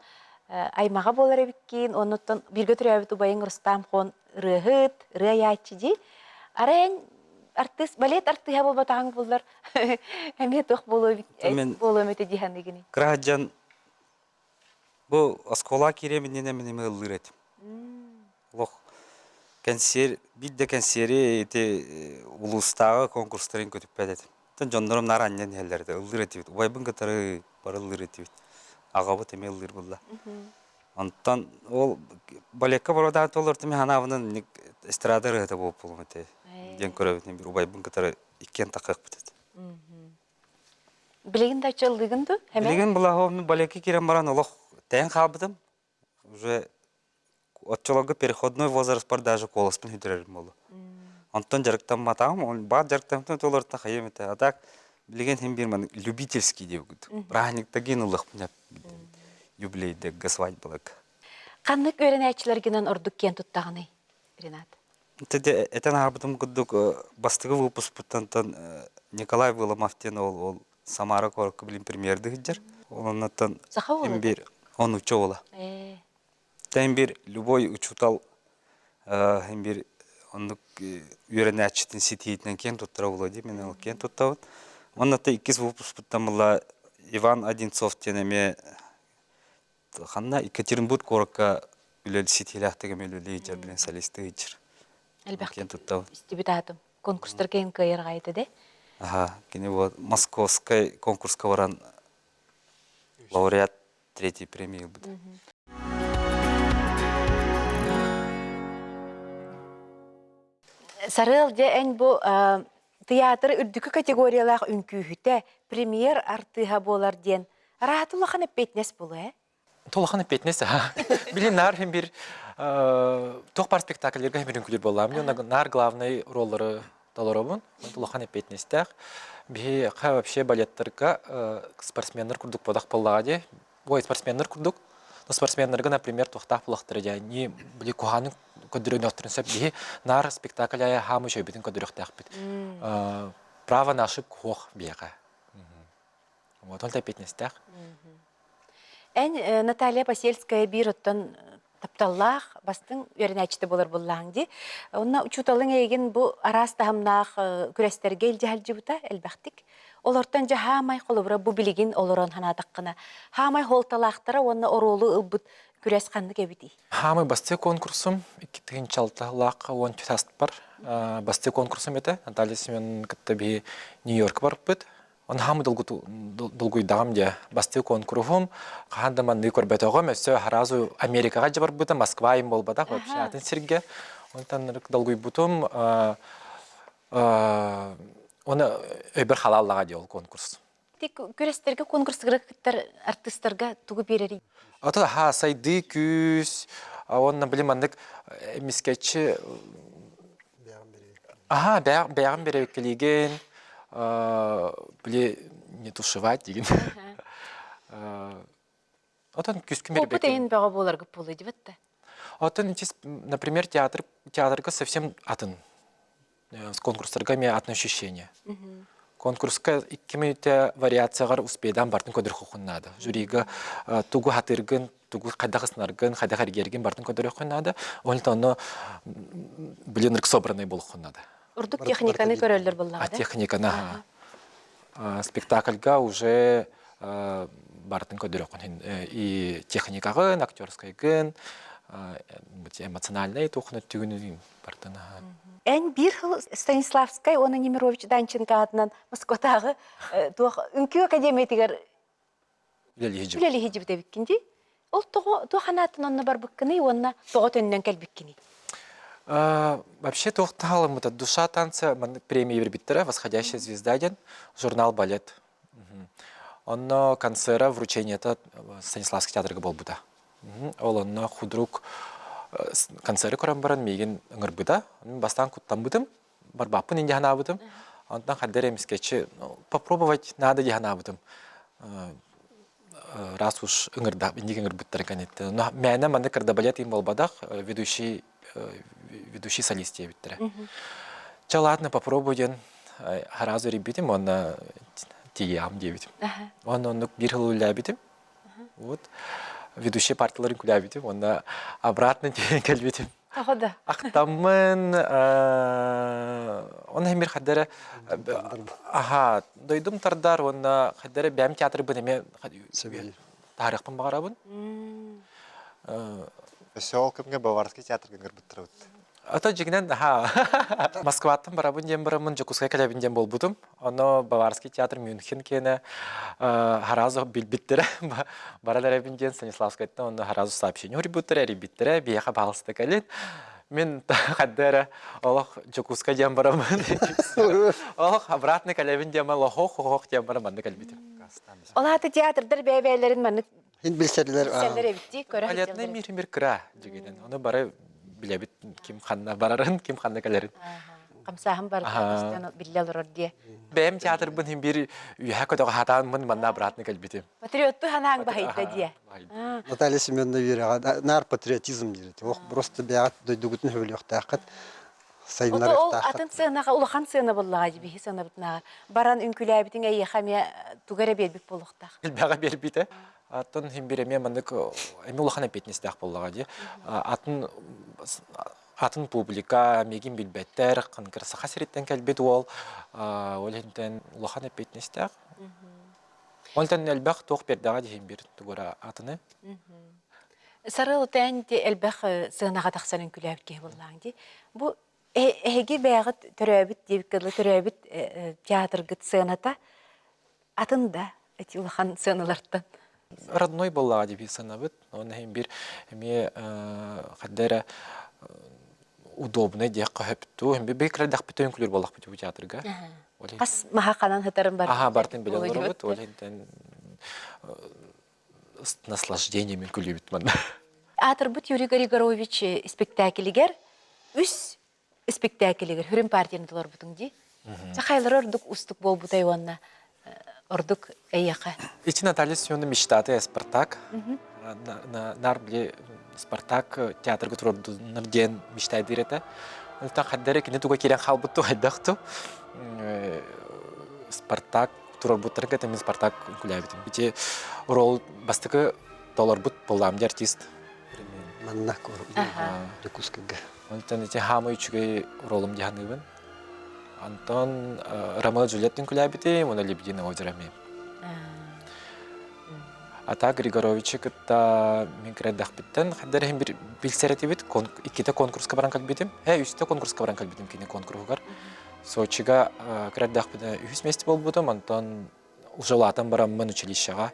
аймаға болар әбіккен, оныттан біргі түрі әбіт ұбайын Рустам Хон, рыхыт, рыяйчы де. Арайын балет артыға бол батағың болдар. Әме тоқ болу өметі дейханды кені. Қыраджан, бұл аскола керемінен әмінеме ұлыр әтім. Лох. Бидде консери эти улустағы конкурстарын көтіп бәдетім. Жондырым нар аннен әлдерді, ұлдыр етівет. Уайбын кітары бары ұлдыр етівет. Ағабы теме ұлдыр бұлда. Онтан ол балекка барудағы толырды мен анавының эстрадары әті болып болым әте. Ден көрәбетінен бір уайбын кітары икен тақық бітет. Білеген дайчы ұлдығынды? Білеген бұлағы мен балекке керен баран олық тәйін қалбыдым. Уже отчологы переходной возраст бар даже колоспен хүдерерим болу. Онтон жарыктан матагым, он бар жарыктан толорта хайым эте. А так билген хем бирман любительский деп гүд. Праздниктагин улык мына юбилейдег свадьбалык. Қаннык өренәчләргеннән ордук кен туттагыны, Ренат. Теде этен арбытым гудук бастыгы выпуск путантан Николай Выломовтен ол Самара корку билин премьерді гиджер. Оннан Саха болу. хем бир он учола. Тем бир любой учутал хем бир оннук өренәчтен ситиетнен кен туттыра болду мен ол кен туттабын. Оннан та иккис выпуск путамла Иван Одинцов тенеме ханна Екатеринбург корка үлел ситиләхтеге мөлүле ижер билен солисты ижер. Әлбәттә. Кен туттабын. Стибитатым. Конкурстар кен кайырга айтты. Ага, кене вот московской конкурска баран лауреат 3-й премии будет. Сарыл же ән бу театр үрдүкү категориялах үнкүүхүтэ премьер артыга болар ден. Раатулаханы петнес болу, Толахан петнес. Билин нар хем бир тохпар спектакльлерге хем бир үнкүлөр болам. Нар главный роллары толоробун. Толахан петнестах. Би вообще балеттерга спортсменнер курдук подак боллагади. Ой, спортсменнер курдук. Но спортсменнерге, например, тохтах булактыры не били куханы көдөрөнө отурса би нар спектакль ая хамы жөбүтүн көдөрөктак бит. Право на ошибку хох бияга. Вот он петнестах. Ән Наталья Посельская бир оттон тапталлах бастың өренәчте болар буллаңди. Онна учуталың еген бу арастамнах күрәстерге илҗәл җибута әлбәхтик. Олортан жахамай холобра бу билигин олорон ханатаккына. Хамай холталахтара онна оролу ылбыт күрәс канны кебити. Хамай басты конкурсум 2006 он тутаст бар. Басты конкурсум эте. Наталья Семен кытты Нью-Йорк бар бит. Он хамы долгуй дам де басты конкурсум. Ханда манды көрбетөгө өсө харазу Америкага жабар бит, Москва им болбада вообще атын сирге. Онтан долгуй бутум оны өбөр халаллага дел конкурс. Тик күрәстерге конкурсыгы кыттар артистларга тугу берери. Ата сайды күз, онна билим андык мискетчи бягын бере келеген, биле не тушевать деген. Отан күскү бере. Опыт эйин бага боларга болу дибетте. Отан, например, театрга совсем атын. С конкурстарга ме атын ощущение. Конкурска 2 минутта вариацияга успейдан бартын көдөр хукуннады. Жюрига тугу хатыргын, тугу кадагыснаргын, кадагыргерген бартын көдөр хукуннады. Онтон билинрик собранный болгоннады. Урдук техниканы көрөлдөр буллага. Техниканы спектакльга уже бартын көдөр хукун. И техникагын, актерскайгын, эмоциональный тухны түгүнүн бартын. Ән бир хыл Станиславская, оны Немирович Данченко атынан Москватағы үнкүү академиятигер үлелі хиджіп дебіккенде. Ол туғанатын онны бар бүккіні, онна тоғы төнінен кәл бүккені. Вообще тоқтағалым мұта душа танцы премия вербиттері, восходящая звезда ден, журнал балет. Онно концерта вручение Станиславский театрға бол бұда. Ол онно худрук концерты көрәм баран меген ыңыр бұда. Бастан құттан бұдым, барбаппын инде хана бұдым. Онтан қаддер емескетші, попробовать надо де хана бұдым. Раз уж индегі ыңыр бұттар кәнетті. Мәйна маңды кірді балет им болбадақ, ведущий солист ебіттірі. Ладно, попробуйден. Харазу ребитим, он тиям дебитим. Он бір хыл үләбитим. Вот. Ведущий партияларын күләбитим, онда обратно келбитим. Ағыда. Ақтамын, оны хемер қаддары, дойдым тардар, онда қаддары бәм театры бұнеме тарихпын бағарабын. Өсеол көмге Баварский театрға ғырбыттыры өтті. Ото жигинен Москваттан барабын дем барамын, Жокускай калябин дем бол будум. Оно Баварский театр Мюнхен кене харазу билбиттері. Бараларабин ден Станиславскайттан оно харазу сообщение ребуттері, ребиттері, бияха бағылысты кәлін. Мен қаддары олық Жокускай дем барамын. Олық обратный калябин дем алы хоқ дем барамын кәлбетім. Олаты театрдар бәйбәйлерін мәнік Ин билсерлер Сәлләр эбитти, көрә Алетный мир кыра дегенен. Оны бары билебит ким ханна барарын, ким ханна келерин. Камсаһым бар, Аха. истән биллә олорор дие. Бәм театр бун хим бир үһә көтөгө хатан мын манна братны калбитим. Патриотту ханаң баһайта дие. Наталья Семеновна вирага нар патриотизм дирет. Ох просто бягат дойдугутун хөвлөктакат. Ото Сайнар ол тахат. атын сынаға, улахан сына боллаға жібі, сына бұтнаға. Баран үнкіләбітің әйе қамия тугара бербік болуқтақ. Илбәгә бербите. Атын хим биреме мандык эми улахана петнестәк буллага ди. Атын публика мегин билбеттер кынкырса хасиреттен калбет ол. Олентен улахана петнестәк. Олтан элбәк ток бердага ди хим бир тугара атыны. Сарыл тән де әлбәқ сынаға тақсан үнкіләбітке боллаң ди. Бұ әйге бәғыт түрәбіт, дебіккірлі түрәбіт театргыт сыната атында, әти улахан сыналарттан. Родной буллага ди санабыт. Он хим бир эми хаддара удобный дия кахыпту. Хим бир кредах битен күлөр боллак бит бу театрга. Қас маха қанан хытарын бар. Ага, бартын биле олорбут. Олентен с наслаждением күлөбүт манда. Атыр бұт Юрий Григорович спектаклигер, үс спектаклигер, хүрім партияны дылар бұтың ди. Сақайлар ордық устық бол бұтай онна, ордық әйеқа. Ичи Наталья Семеновна мечтаты Спартак. Нар биле Спартак театрга турдунар ден мечтайды ирете. Онтан хаддары кине туга келен халбытту хайдакту. Спартак турбуттарга темен Спартак күләбитим. Бите рол бастыкы долларбут болам ди артист. Манна кор. Рекускага. Онтан ите хамы үчүгө ролум диханыбын. Антон Ромео и Джульеттин күләбитим, оны Лебединое озеро мен. Ата Григоровичи кытта мен кредах биттен, хаддары хем бир билсерети бит, икките конкурска баран калбитим. Үсте конкурска баран калбитим кине конкурсугар. Сочига кредах биттен үс месте болбудум, антон уже латан барамын училищага,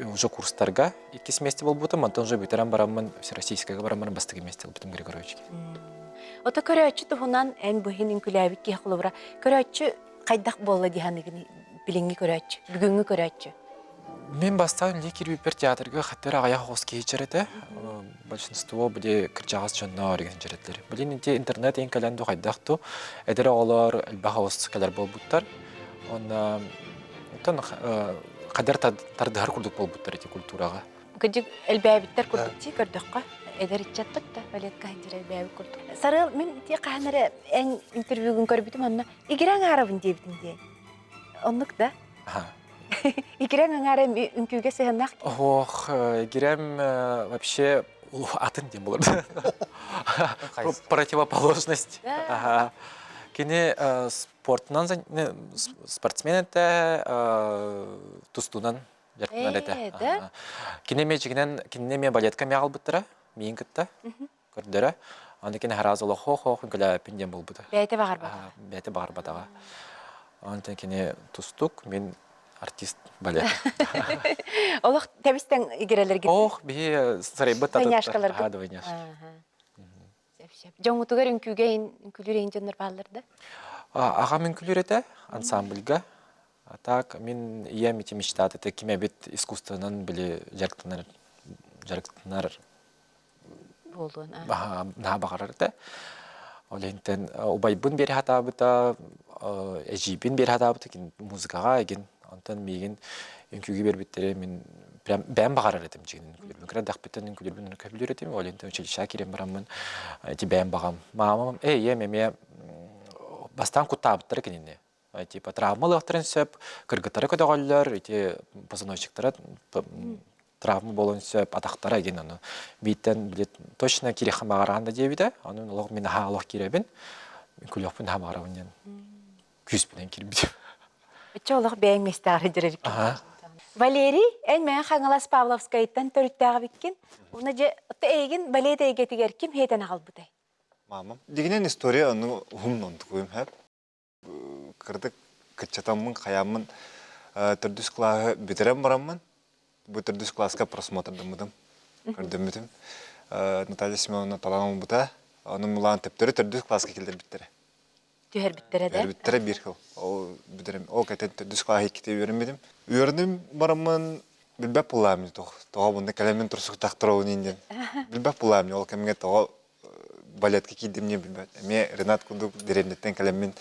уже курстарга, иккис месте болбудум, антон уже битерам барамын всероссийскага барамын бастыгы месте болбудум Григоровички. Ота көрәтчі тұғынан ән бұхин үнкіләбік ке қылыбыра. Көрәтчі қайдақ болла диханығын біліңгі көрәтчі, бүгінгі көрәтчі. Мен бастан лекер бипер театрга хаттар ағая хоғыз кейчереті. Большинство bude кірчағыз жонна ореген жеретлер. Білін инте интернет ең кәләнді қайдақту. Әдірі олар әлбі хоғыз кәлер бол бұттар. Онтан қадар тардығар күрдік бол бұттар еті культураға. Күдік әлбәбіттер күрдікті көрдіққа. Эдер ичаттык да балетка ханжырай бәйбі күрдік. Сарыл, мен те қағанары ән интервьюгін көрбітім, онына игерен ағарабын дебітім дейін. Онлық да? Игерен ағарам үнкуге сығынақ ке? Ох, игерем вообще атын дем болар. Противоположность. Кене спортынан, спортсмен әті тустунан жарқынар әті. Кенеме балетка меғал бұттыра. Мин кытта көрдөрө аны кен хараз оло хох күлө пинден болбута Бәйте багар ба. Бәйте багар батага аны кен тустук мен артист балет Олох табистен игерелер гит. ох би сарайбыт татып Войняшкалар ха да войняш Жоңутугар үнкүгө үнкүлүрен жоннор балларды. ага мен күлүрете ансамбльга так мен я мечтат это кимебит искусственнан биле жарктанар Болуын. на багарарда. Олентен убайбын бери хатабыта, эжибин бери хатабыта кин музыкага еген, антан меген үнкүгө бербиттере мен прям бәм багарар этим жигин. Микро дахпеттен күлүрбүн көбүлөр этим, олентен училища кирем барамын. Эти бәм багам. Мамам, еме бастан кутабыттыр кенинне. Типа травмалыктарын сөп, кыргыттары көдөгөллөр, эти позвоночниктары травма болонса атактара ген аны биттен билет точно кирехамагаранда дебиде аны лог мен хаалох киребин күлөпүн хамагарабын күспүнөн кирбит Чолох бәң местары жүрерик. Валерий эн мен Хаңалас Павловскайттан төрүттөгө биккен. Уна же эйген балет эйгетигер ким хейтен албытай. Мамам дегенен история аны хумнон тугум хеп. Кырдык кычатамын каямын төрдүс классы битерем барамын. Бу төрдүс класска просмотрдым мыдым. Көрдүм. Наталья Семеновна таланам бута. Аны мулан тептери төрдүс класска келдер биттере. Түһәр биттере дә. Бир хил. О битерем. О кетен төрдүс класска ките бермедим. Үйөрдүм барамын билбеп булам тоо бунда калемен турсуктак туруун инден. Билбеп булам ол кемге тоо балетке кидимне билбет. Эме Ренат кундук дерендеттен калемен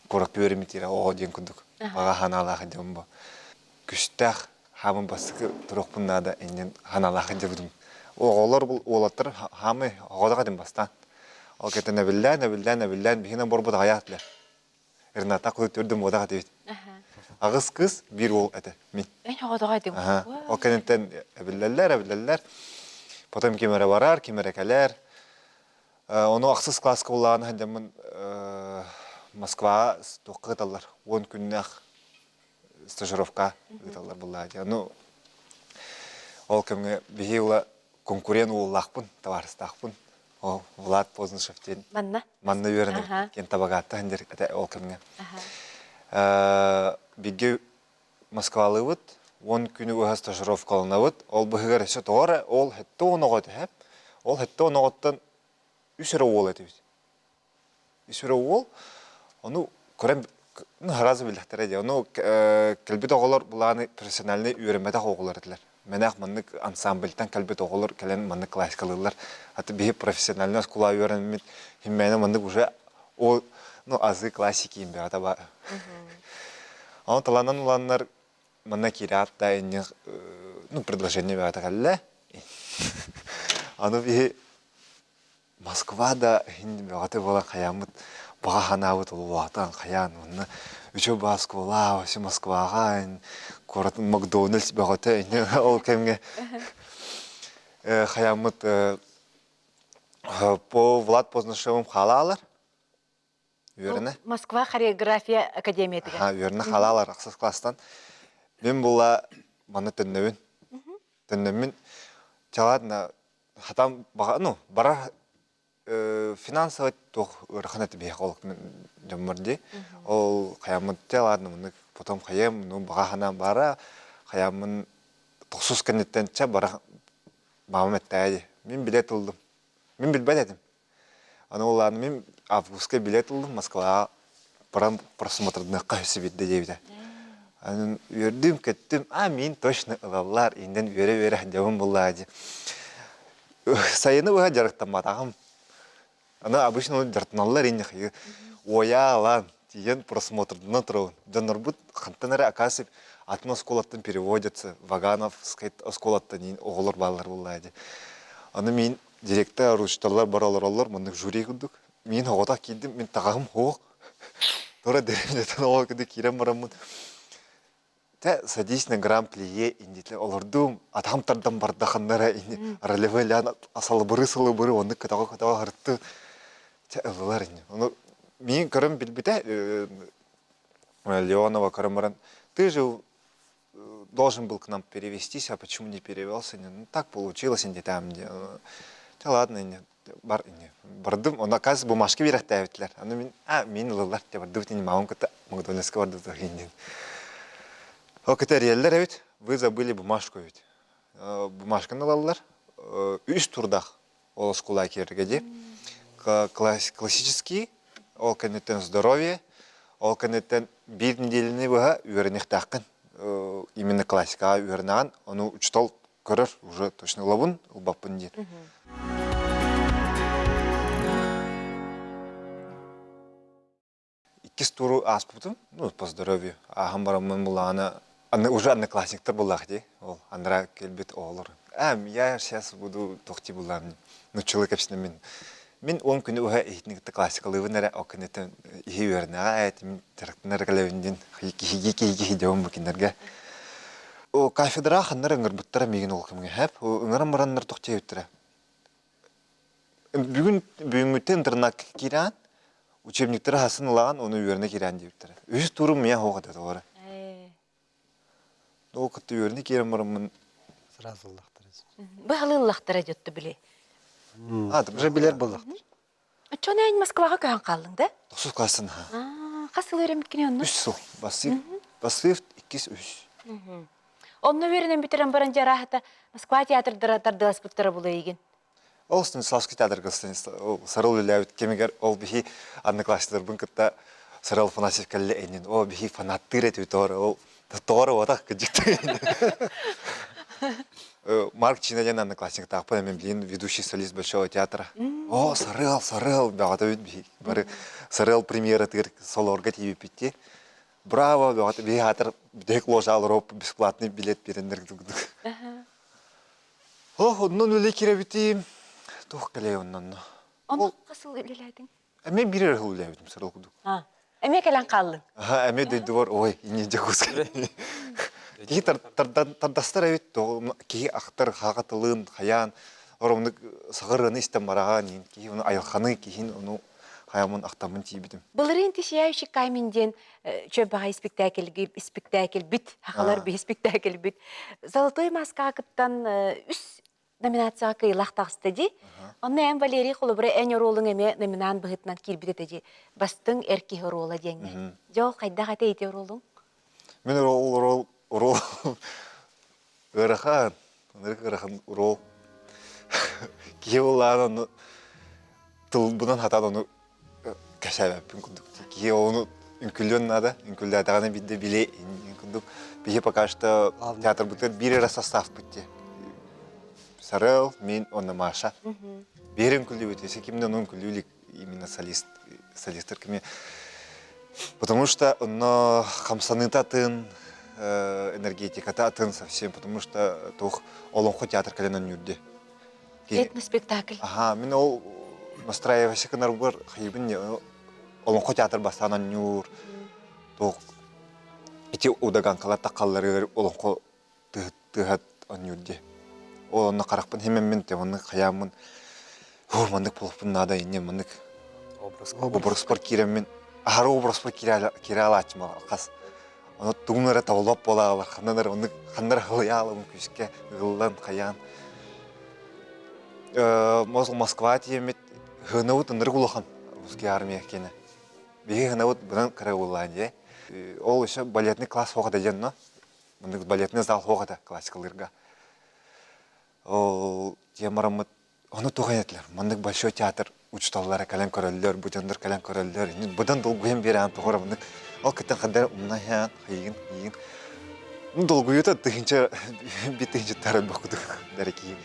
корак беремитире о ден кундук. Бага ханалах дембо. Күстах хамын басыкы турукпуннада инден ханалах дебудум. Оголор бул олаттар хамы годага дем бастан. Ол кетене билен бихине борбут аятлар. Ренатта куй төрдүм годага дебит. Агыс кыз бир ол эте мин. Эн хогодога дим. Ол кенеттен билеллер. Потом кемере барар, кемерекелер. Оны аксыз класска булган хадемин Москва токыталар. 10 күннәк стажировка италар булады. Ну ол кемге бихила конкурент уллакпын, товарыстакпын. Ол Влад Познышевтен. Манна верне кен табагатта хендер ол кемге. Биге Москвалыбыт 10 күнү уга стажировка алынабыт. Ол быгыр эше тоора, ол хетте оногот хеп. Ол хетте оноготтан үсөрө ол этебиз. Үсөрө ол ону көрөм разы билдектер эди. Ону келбит оголор буланы профессиональный үйрөнмөдө оголор эдилер. Менах маннык ансамбльтан келбит оголор келен маннык классикалылар. Аты би профессиональный школа үйрөнмөт. Химмени маннык уже о азы классики имбе атаба. Он таланан уланнар манна кират да инне предложение бата калле. Аны би Москвада инде бата бола каямыт бага ханабыт улуатан каян уны үчө баскола вообще Москвага город Макдональдс бата инне ол кемге каямыт по Влад Познышевым халалар. Москва хореография академиятыга. Верне халалар аксыз класстан. Мен була маны төннөбүн. Төннөмүн чаладна хатам бара финансовый тох раханат бе холк мен жомморди. Ол каямыт чаладна муны потом каям бага хана бара каямын 90 кенеттенче бара Маметтади. Мен билет алдым. Мен билбедим. Аны уларны мен августка билет алдым Москвага просмотрдын кайсы битде дейбиде. Аны үрдүм кеттим. Мен точно алалар инден өре жабым булады. Сайыны уга жарыктамадагым. Аны обычно жартыналар инде. Оялан деген просмотрдын турун. Жанарбут кантанары акасып атма школаттан переводятся. Вагановский школаттан оголор балдар булады. Аны мен директор ручталар баралар мындык жюри кудук. Мен огота кидим, мен тагым хок. Тора деревнетен ол куды кирем барамын. Та садись на гран-плие индитле олордум атамтардан бардаханнара инде ролевелян асалбыры оны катага хыртты. Та алар инде. Оны мен көрөм билбите Леонова Карамаран. Ты же должен был к нам перевестись, а почему не перевелся? Ну так получилось инде там где. Да ладно, инде. Бардым, он оказывается бумажки беректәвитләр. Аны мен лылар те бардым, не мамам ката Макдональдска барды тагыннан. О катерияллар әйт, вы забыли бумажку ведь. Бумажканы алалар. 3 турдах ол школа киргеди. Классический, ол кенеттен здоровье, ол кенеттен бир неделене буга үйренек таккан. Именно классика үйренаган, аны учтал көрөр уже точно лабын, улбаппын дейт. Иккис туру аспутым, по здоровью. Ахам барамын булана, уже одноклассниктар булах дей, ол андра келбет оолор. Я сейчас буду тохти булам. Ну человек обычно мен 10 күнү уга эхникте классикалыбын эре окынетен ихи үйренага айт мен терактынар келевинден хиги жабым букиндерге. О кафедра ханнар ыңырбыттара меген ол кемге хеп, ыңырам бараннар тохти өттүрө. Бүгүн интернат киран учебниктер хасын лаган оны үйренек киран дептер. Үз турум мен хогата тоора. Ол кытты үйренек кирен барамын Сразу лахтырыз. Баалыллахтара жөттү биле. Уже билер болдуктыр. Чоны айн Москвага каан калдың да? 9 классын. Касыл өремиткене онну? 3 жыл. Басып 2-3. Онну веренен битерен баран жарахата Москва театрдара тардыласпыттара була еген. Ол Станиславский театрга сарыл үләбит кемегер ол бихи однокласслар бункытта сарыл фанатив калле энин. О бихи фанаттыр этү тора. Ол тора ватак кыжыкты. Марк Чинадян одноклассник тақпын, мен блин, ведущий солист Большого театра. О, сарыл, бағата өтбей. Бары сарыл премьера тыр солорға тейіп бітті. Браво, бағата театр, бідек ложа алып, бесплатный билет берендер. О, оннан өлі кере бітті. Тоқ кәлей оннан. Оны қасыл өлеләдің? Әме бірер ғыл өлі бітім сарыл құдық. Әме кәлән қалың? Әме дөйді бар, ой, ине жақыз кәлей. Кей тардастар әйт, кей ақтар қағатылын, қаян, орамны сағырыны істен бараған, кей оны айылқаны, кейін оны қаямын ақтамын тейбідім. Бұлырын тешияуші кайменден чөбаға спектакль бүт, хақалар бі спектакль бүт. Золотой маска ақыттан үс номинацияға кыйлақ тағысты де. Онны әм Валерий Холыбыры ән ролың әме номинан бұғытынан келбіді де. Бастың әркі рола денге. Жол қайда қата ете ролың? Мен рол ырахан, рол. Кей олағын бұнан хатан оны кәсәбәппін күндік. Кей оны үнкілден нада, үнкілді атағаны бидді біле күндік. Бейе пока что театр бұтыр бір ера состав бітті. Сарыл, мен оны Маша. Бір үнкілді өтесі, кемден үнкілділік именно солистер кеме. Потому что оны қамсаныта тын, энергетика татын совсем, потому что тух олонхо театр каленан юрде. Этно спектакль. Ага, мен ол настраивайся канар бар хайбин олонхо театр бастанан юр. Тух ити удаган кала такаллары олонхо тыгат ан юрде. Олонна каракпын hemen мен те оны хаямын. Мандык полупын нада ине мандык. Образ спорт киремен. Ахар образ спорт киралачма кас. Оны туңнары тавылап болалар, ханнар оны ханнар хылыялым күшке гылдан каян. Москва тиемет гынавут ындыр кулахан русский армия кене. Биге гынавут бунан кара улланде. Ол еще балетный класс хогада женно. Мындык балетный зал хогада классикаларга. Ол темарамыт оны тугайтлар. Мындык большой театр учталлары кален көрөллөр, бутандар кален көрөллөр. Будан долгуем беран тогора мындык. Ол кеттен қадар ұмнаян, қиын. Долгуйыта тыгынча битынча тарат бақыды дәрекей.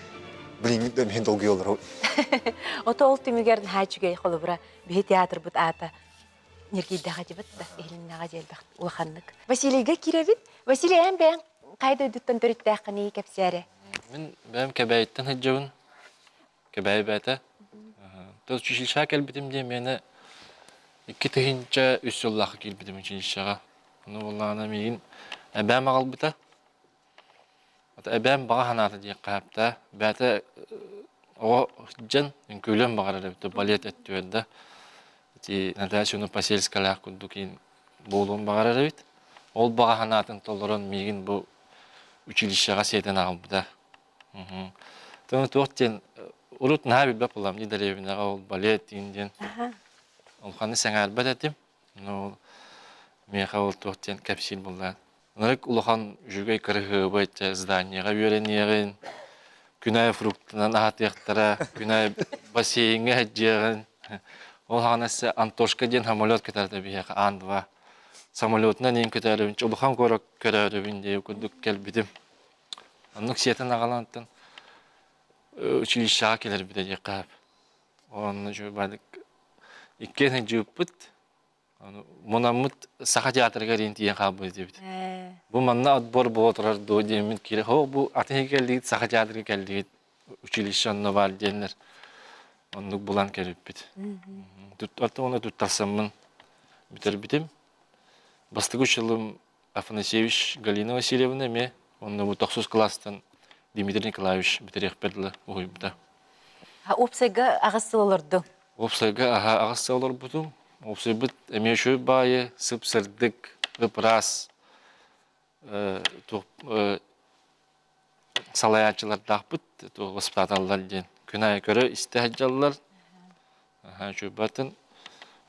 Білін мен долгуй олар. Ота ол түмігердің хайчугай қолы бұра бе театр бұд ата нергейдағы дебіт да еліннаға желбақ ұлақанлық. Василийға керебіт? Василий әм бән қайды өдіттен төрітті ақыны кәпсәрі? Мен бәм кәбәйттен хыджауын. Кәбәй бәті. Тоз чүшілші кәлбітім де мені Икки тыгынча үс жоллақы келбедім училищаға. Оны болағына мейін әбәм ағал бұта. Әбәм баға ханаты дейік қапта. Бәті оға жан үнкөлен бағарады бұта балет әтті өді. Наталья оны поселскалақ күнді кейін болуын бағарады бит. Ол баға ханатын толырын мейін бұл училищаға сетен ағал бұта. Тұны тоқтен ұлыт наға білбәп болам. Нидалевінаға ол балет дейінден. Олханы сәңәр бәт әтім. Меха ол тоқтен кәпсил болған. Нұрек ұлыған жүгей кіргі бәйтті зданияға үйренеген, күнай фруктынан ағатияқтара, күнай бассейінге әджеген. Ол ханасы Антошка ден самолет кетарды бейеға андыва. Самолетынан ең кетәрі ұлыған көрік көрәрі бінде күндік кәлбедім. Анық сетін ағалантын училищаға келер біде де қап. Оны жөй бәдік Иккен жүппіт, мұнамыт сақа театрға рейін тиен қабы дебіт. Бұл манна отбор бұл отырар до демін керек. Бұл атын келдігіт, сақа театрға келдігіт, училище онына бар денлер. Онлық бұлан келіп біт. Оны тұттасамын бітір бітім. Бастығы үшілім Афанасьевич Галина Васильевна ме, оны бұл 9 кластан Дмитрий Николаевич бітірек берділі ұғой бұда. Опсайға ағасы олырды. Опсайга ағасы олар бұдым. Опсай бұд әмеші байы, сып-сырдық, ұпырас, салаячылар дақ бұд, ғоспаталар ден. Күнай көрі істі әджалылар. Шөй батын.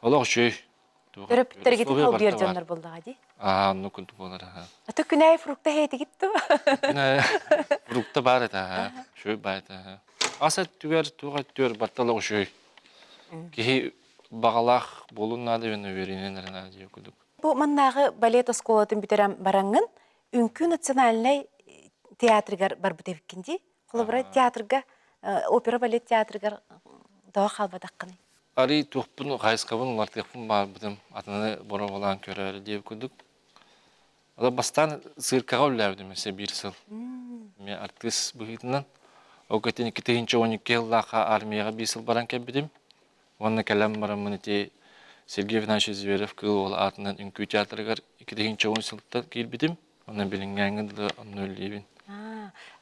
Олақ шөй. Төрөптәргеті қал берденлер болдыға дей? Оны күнді болар. Аты күнай фрукта хейті кетті? Күнай фрукта бар әді. Шөй бар әді. Аса түгер, туға түгер, батталық шөй. Кихи бағалақ болуын нады вен өверінен әрін әді өкілдік. Бұл маннағы балет осколатын бітерем бараңын, үнкі национальный театргар барбыт эбиккинди. Холобра театрга, опера балет театргар доо халбадаккыны. Ари тухпун хайскабын лартыпын бар битим атаны бора болан көрөр деп күдүк. Ала бастан циркага үлләрдим месе бир сыл. Мен артист быгытынан окетин 2-12 еллака армияга бир сыл баран кебидим. Онна калам барамын те Сергей Иванович Зверев кыл ол атынан үнкү театрга 2-10 сылда кирбидим. Онна билингәнгә оннөллебин.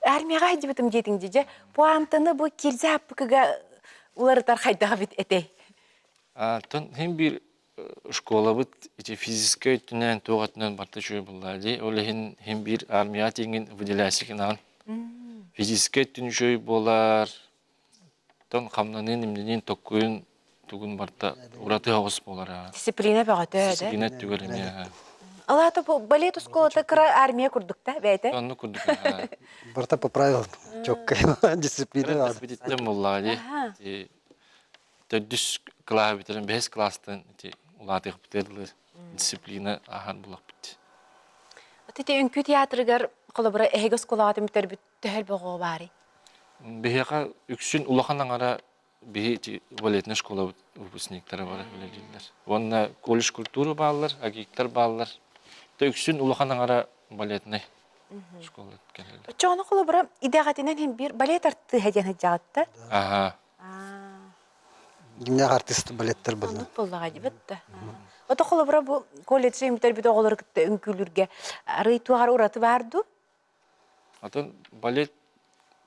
Армияга хайдыбытым жетиңди же. Пуантыны бу кирзапкыга уларытар хайдага бит этей. Тон hem bir школа бит эти физическое түнен тоғатынан барты жой буллады. Олехин hem bir армия теңин выделяйсы кинан. Физическое түн жой болар. Тон камнанын имденин токкуын тугун барта ураты хавыс болар. Дисциплина багаты. Дисциплина түгел эме. Алата бу балет школада кыра армия курдук да, бәйте. Онны курдук. Барта по правилам четко дисциплина надо. Битте буллады. Төдүс класс битерен 5 класстан улатык битердилер. Дисциплина ахан булак бит. Отете үнкү театргар колобра эге школада митер бит төхөл бого бары. Бехека үксүн улаханан ара бихи балетный школа выпускниктары бар билелер. Онна колледж культура баллар, агиктар баллар. Төксүн улаханан ара балетный школа келелер. Чоны колобра идагатынан hem bir балет арты хәҗән хәҗәтте. Ага. Гимнастик артист балеттер булды. Анут буллага дибетте. Ото колобра бу колледж митер бит оголор китте үнкүлүргә. Ары тугар ураты барду. Атын балет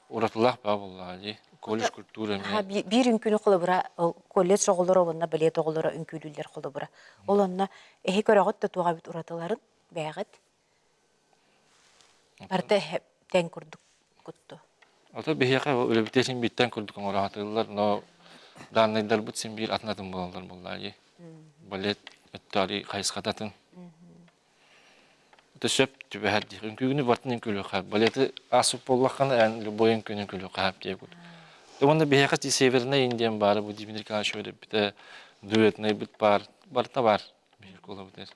уратылах ба буллады. Колледж культура ме. Bir үнкүнү колобра колледж оголор онна балет оголор үнкүлүләр колобра. Ол онна эхе көрөгөт та туга бит уратыларын бәгыт. Барта тен курдук кутту. Ата бехека өлөбитесин биттен курдук оратылар, но данныйдар бут сен бир атнатын болалар буллады. Балет өттари кайскататын. Төшөп түбәһәр ди. Күгүнү бартын күлү хап. Балеты асып боллаккан ан любой күнү күлү хап дип. Онда бехека ти северная Индия бар, бу Дмитрий Калашев бите дуэтный бит бар. Барта бар. Бир колобутер.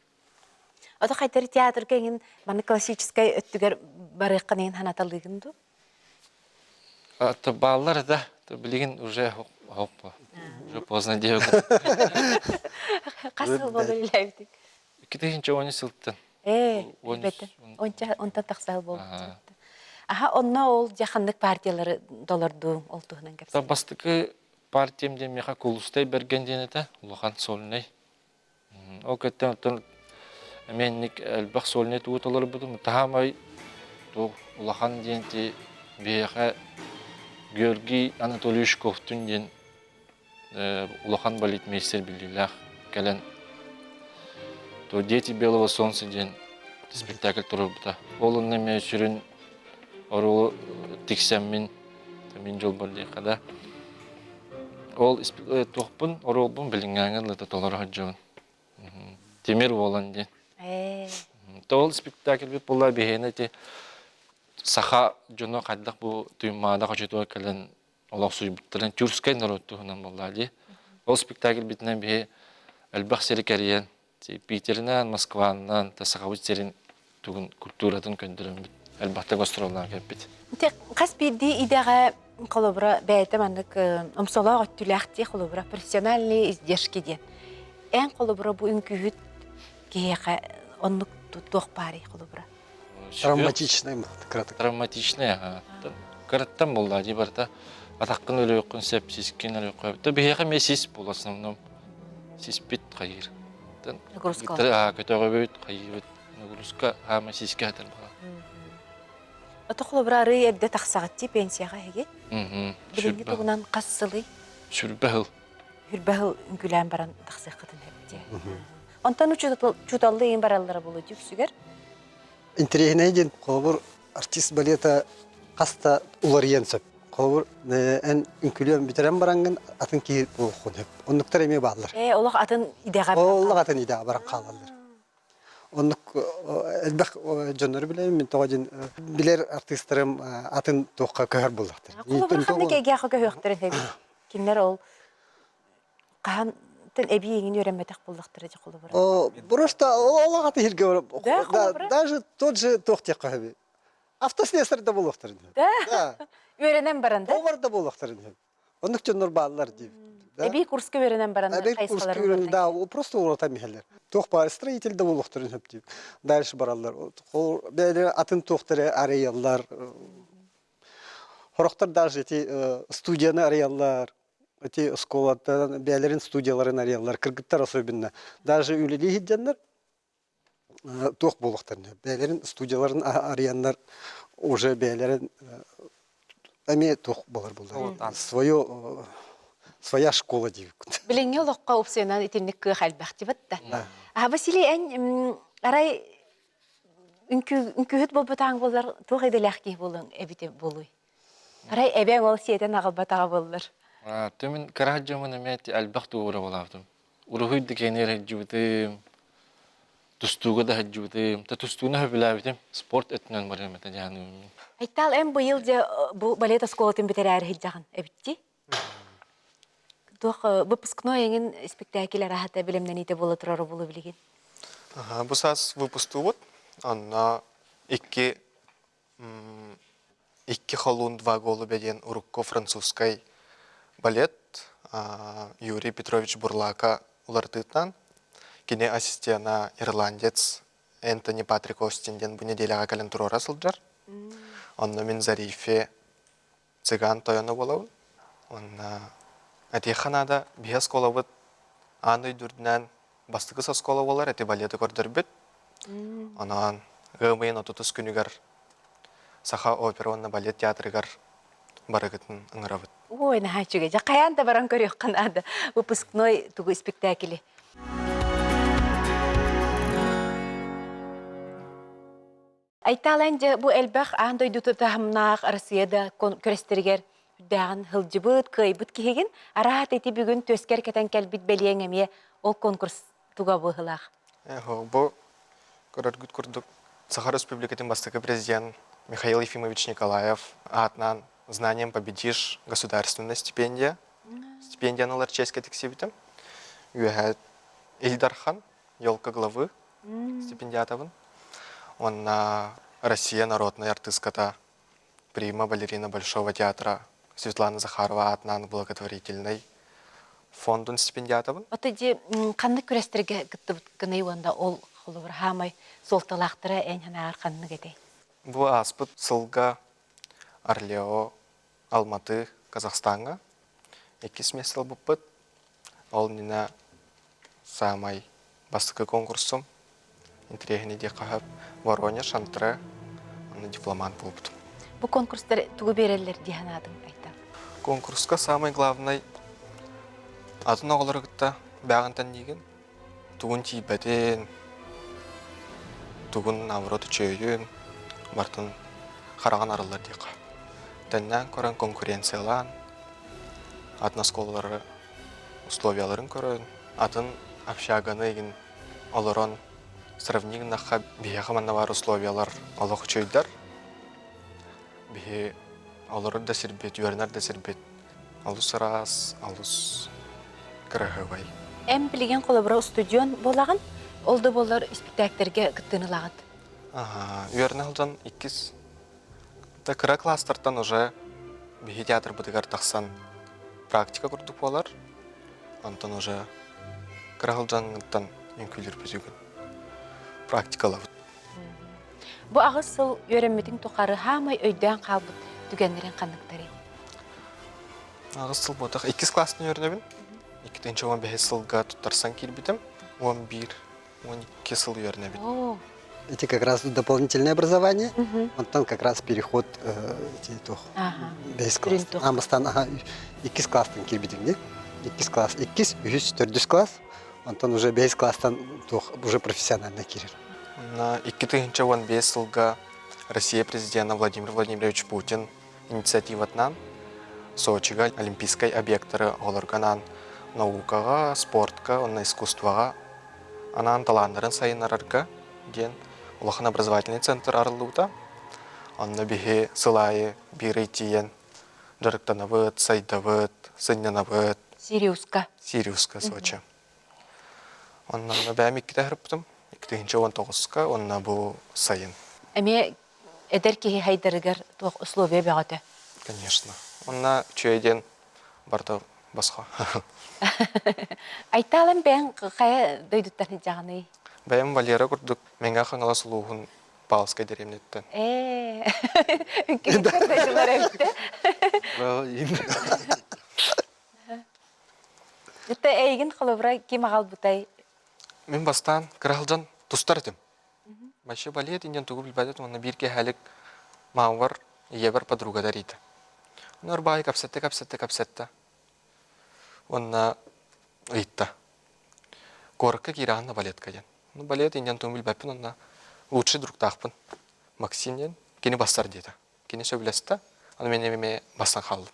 Ото кайтар театр кеңин маны классический өттүгөр барыкканын ханаталыгынды. Ата баллар да, билген уже хоппа. Уже поздно девок. Касыл болду элебдик. 2-10 сылттан. Бете. Онта таксал болду. Аха, онна ол жахандык партиялары долорду олтугунан кепсе. Та бастыкы партиям демеха кулустай бергенден эте, улахан солнай. Ол кеттен отын менник элбах солнай тууталар будum. Тахамай улахан денти беха Георгий Анатольевич Ковтун ден улахан балетмейстер билилах келен. То дети белого солнца ден спектакль турубута. Ол неме сүрүн ору тиксеммин мен жол бар дейкада. Ол тохпун оролбун билингәнгән лата толар хаҗын. Темир болан ден. Тол спектакль бит була бехене те саха жона каддак бу туймада качыты келен Аллах суйбуттан тюркскай народтугунан була ди. Ол спектакль битнен бе албах серикариен Питернан, Москванан, тасагавытерин тугун культурадан көндөрөм бит. Албахта гастроллар кепбит. Те кас бирди идега колобра бәйте мандык омсолоо өттүләхти колобра профессиональный издержки ден. Эн колобра бу үнкүт кега оннук тук пари колобра. Травматичный кратко. Травматичный. Караттан булла ди барта. Атаккын өлө концепт сискин өлө коюп. То бияга месис бул основном. Сиспит кайыр. Нагрузка. Көтөгөбөт кайыр. Нагрузка хама сиска тел бала. Ото колобра ры эбде таксагатти пенсияга хеге. Билинги Сүрбә. тугунан кассылый. Сүрбәл. Хүрбәһү үңгүлән баран таксый кытын хепте. Онтан чуталлы ин бараллары болу жүксүгер. Интересный ден колбур артист балета каста уларыен сөп. Колбур эн үнкүлөм битерен баранган атын ки болхун хеп. Оннуктар эме баалар. Олох атын идега. Оллук атын иде баран калалар. Оннук элбек жоннор билем мен тогожин билер артисттарым атын токка көр булдактыр. Колобра ханнык эге хага хөктөрөн хеп. Кимнер ол кахан тен эбиеңин өрөмөтөк булдактыр же колобра. Просто оллук аты хирге Да, даже тот же тохтек каби. Автослесарь да болуқтарын. Да? Да. Үйренен баранда? Повар да болуқтарын. Онық жоннор балалар дейб. Эби курска үйренен баранда Әбек курскүрін, да, ол просто урата мехелер. Тоқпар строитель да болуқтарын хөп дейб. Дальше баралар. Бәлі атын тоқтары ареялар. Хорохтар даже эти студияны ареялар. Эти школаттан бәлерин студияларын ареялар. Кыргыттар особенно. Даже үлелі хиджандар тоқ болуқтарын. Бәлерин студияларын ареяндар уже бәлерин әме тоқ болар болар. Своя школа дейб. Билеңе лоққа опционан итинник кы халбахти батта. Василий ән арай үнкүһүт болбутаң болар, тух эделәхки болың эбите болуй. Арай эбең ол сиетен агылбатага боллар. Төмін караджамын әмәті әлбәқті ура болавдым. Урухуйды кенер әджуутым, тустуға да әджуутым, та тустуғына хөбіләбітім, спорт әтінен бар әмәті жаным. Айтал әм бұйыл же бұл балет осколатын бітер әрі хиджағын әбітті? Тух выпускной еңін спектакель арахата білімнен ите болы тұрары болу білеген. Бұл саз выпусту вот, анна икки холун 2 голы бәден урукко французскай балет Юрий Петрович Бурлака улартытнан, кене ассистена ирландец Энтони Патрик Остинден бұ неделяға калентурора сылджар. Онна мен Зарифе цыган тойоны болауын. Онна әтейханада бия скола бұд аны дүрдінен бастығы соскола болар, әте балеті көрдір бүт. Онан ғымайын 30 күнігер саха опера онна балет театрыгар барыгытын ыңырабыт. Ой, нахачуге, жақаян да баран көрек қанады выпускной тугу спектакелі. Айталан же бұл әлбәқ аңдай дүті тағымнақ Россияда көрестергер үддәғын хылжыбыт, кайбыт кеген, арахат еті бүгін төскер кәтен кәлбіт бәлиен әме ол конкурс туға бұғылақ. Бұл көрергіт күрдік Саха Республикатын бастығы президент Михаил Ефимович Николаев атынан знанием победишь государственная стипендия. Стипендия на ларчейской тексибитем. Юхат Ильдархан, елка главы стипендиатовын. Он на Россия народная артистката прима балерина Большого театра Светлана Захарова атынан благотворительный фондун стипендиатовын. Оты же қанны көрестерге күтті бұткыны онда ол құлыбыр хамай солталақтыра ән ханағар қанны кетей. Бұл аспыт сылға Орлео, Алматы, Казахстанға. 2 месяцел бұппыт. Ол нина самай бастықы конкурсым. Интригіні де қағып Воронеж, Антре, оны дипломант болыпты. Бұл конкурстар туғы берелер диханадың айтам. Конкурска самый главный атын оғылары күтті бәғантан деген. Туғын тейбәден, туғын наоборот чөйін, бартын қараған арылар дейқа. Тәннен көрін конкуренциялан, атын осколары условияларын көрін, атын общаганы еген олырын сравнигнаққа бейеға манна бар условиялар олық чөйдер. Бейе олырыр да сірбет, үйернер да сірбет. Алус раз, алус кіріғывай. Әм білген қолыбыра студион болағын, олды болар спектактерге күттіні лағыд. Үйерні алдан 2 кіра кластартан уже бейе театр бұдығар тақсан практика күрдік болар. Антон уже кіра алданғыттан үйінкөлер бізігін практикалабыд. Бұл ағыз сыл үйренметін тұқары хамай өйден қалбыд түгенлерін қандықтары. Ағыз сыл бұдық 2 классын үйернебін. 2-5 сылға тұттарсан келбетім. 11-12 сыл үйернебін. Эти как раз дополнительное образование. Антон как раз переход бейс класс. Амастан 2 класстан келбетім. 2 класс, 2-4 класс. Антон уже бейс класстан уже профессионально керер. На 2015 сылға Россия президенті Владимир Владимирович Путин инициативатынан Сочиға олимпийской объекттары оларганан наукаға, спортқа, онна искусстваға, анан таландарын сайынарарға ден улахан образовательный центр арылуыда. Онна бихе сылайы бирей тиен жарықтанавыд, сайдавыд, сыннанавыд. Сириуска. Сириуска, Сочи. Онна бәм 2 тәріптім. 2019-қа онна бұл сайын. Әме эдер кихи хайдарыгар туох условия бягаты. Конечно. Онна чөйден барда басқа. Айталым бәң қая дойдуттан жағаны. Бәйім Валера күрдік, менге қаңала сұлуғын балысқа деремнеттен. Үnkіліктер дойдулар әбітті. Үтті әйгін қылыбыра кем ағал бұтай. Мен бастан кіралжан тұстар едім. Башы балет инден түгі білбәдет, оны бірге әлік мауыр, ебір подругадар еді. Онар бай капсетті. Онна ұйтты. Корыққа керағына балетка ден. Балет инден түгі білбәппін, онна лучший друг тақпын. Максимден кені бастар деді. Кені сөйлесті, оны мен емеме бастан қалдым.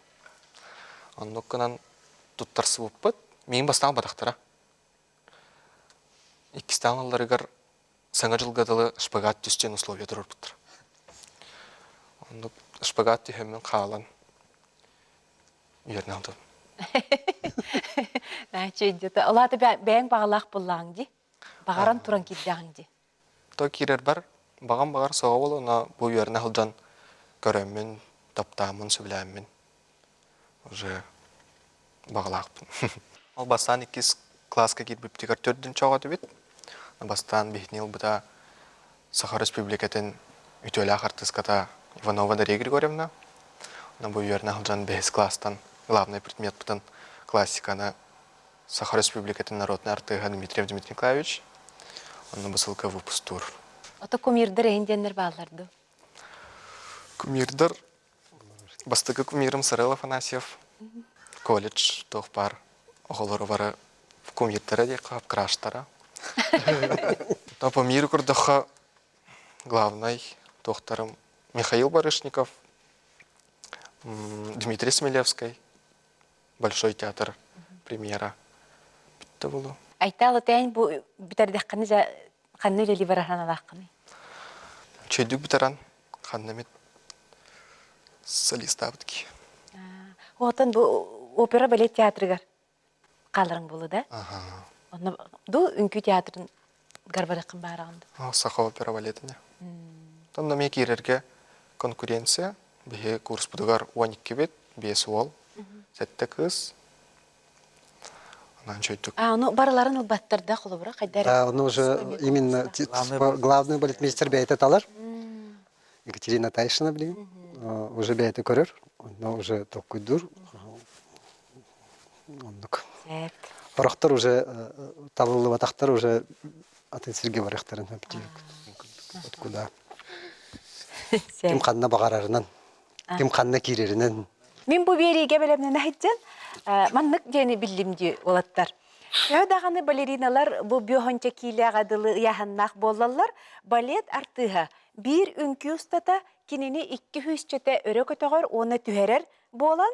Оны өккінен тұттарсы бұппыт, мен бастан бадақтыра. Иккістан аларыгар саңа жылгадылы шпагат түстен условия тұрыр бұттыр. Оны шпагат түйемен қалан үйерін алдым. Олады бәң бағалақ боллаң де, бағаран тұран келдіғың де. Той керер бар, бағар соға болу, оны бұл үйерін алдан көрөммен, таптамын, сөйләммен. Уже бағалақпын. Ол бастан 2 класска кирбіп тегер 4-дің чоғады бет. Бастан бейхнел бұда Саха Республикатын үтөлі артыската Иванова Дарья Григорьевна. Бұл үйерін алдан 5 класстан главный предмет бұтын классиканы Саха Республикатын народный артыға Дмитриев Дмитрий Николаевич. Оны бұсылка выпустур. Ото кумирдер әйінденлер бағаларды? Кумирдер, бастығы кумирым Сырыл Афанасьев, колледж, тоқ бар, оғылары бары кумирдері де қап краштара. Но по миру күрдіға главный тоқтарым Михаил Барышников, Дмитрий Смелевский, Большой театр, премьера. Бітті болу. Айталы тәйін бұл бітәрдіққаны қанны өлелі барахан алаққаны? Чөйдік бітаран, қаннамет солиста біткі. Оғытын бұл опера балет театрыгар қалырың болу да? Ду үнкі театрын гарбарықын барағынды? Саха опера балетіне. Тонда мен керерге конкуренция, бе курс бұдығар 12 бет, 5 ол, 7 қыз. Онан чөйдік. Оны барыларын ұлбаттырда құлы бұра, қайдар? Да, он уже именно главный балетмейстер бәйті талар. Екатерина Тайшина, блин. Уже бәйті көрір. Но уже такой дур. Барақтар уже табылы батақтар уже атын Сергей барақтарын откуда. Кем қанна бағарарынан, кем қанна керерінен. Мен бұл береге бәлемнен әйттен, маннық жені білімде олаттар. Өдағаны балериналар бұл бүйхонча кейлі ағадылы яғыннақ болалар, балет артыға бір үнкі ұстата, кенені 200 өрі көтіғыр, оны түхерер болан,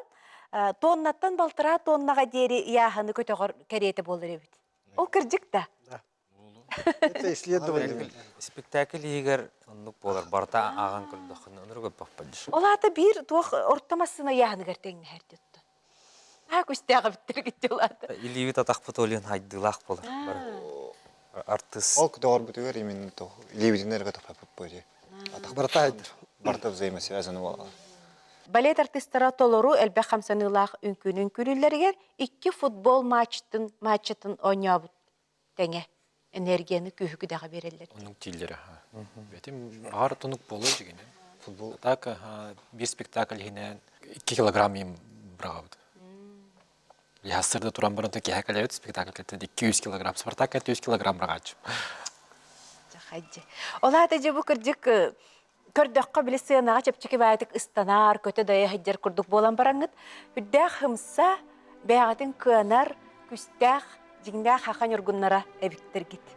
тоннаттан балтыра тоннаға дері яғыны көтіғыр кәреті болыр өбіт. Ол кірдік да? Это исследование. Спектакль егер онлук болар, барта аған күлдіқын, оныр көп бақпадыш. Олаты бір туақ ортамасына яғыны кәртеңін әрдетті. Көстіға біттір кетті олаты. Иливит атақпыт олен хайдылақ болар. Артыс. Ол күдіғар бұтығар емен лебедінер ғатып әпіп бөде. Барта айдыр. Барта взаимасы әзіні болар. Балет артистара толору әлбә қамсанылақ үнкүнін күрілерігер 2 футбол матчытын ойнабыт тәңе энергияны күйігі берелер. Оның тилдері. Бәтім ағар тұнық болу жегені. Футбол. Так, бір спектакль хинен 2 килограмм ем брағауды. Ясырда туран бұрын төке әкәлер спектакль кәттен 200 килограмм. Спартак кәтті 100 килограмм брағачым. Ола әтәже бұл кірдік көрдіққа білі сыйынаға чөпчекі бәйтік ұстанар, көті дайы хәддер күрдік болан бараңыд. Үддәқ хымса бәғатын көнар, күстәқ, жіңдәқ хақан үргіннара әбіктер кет.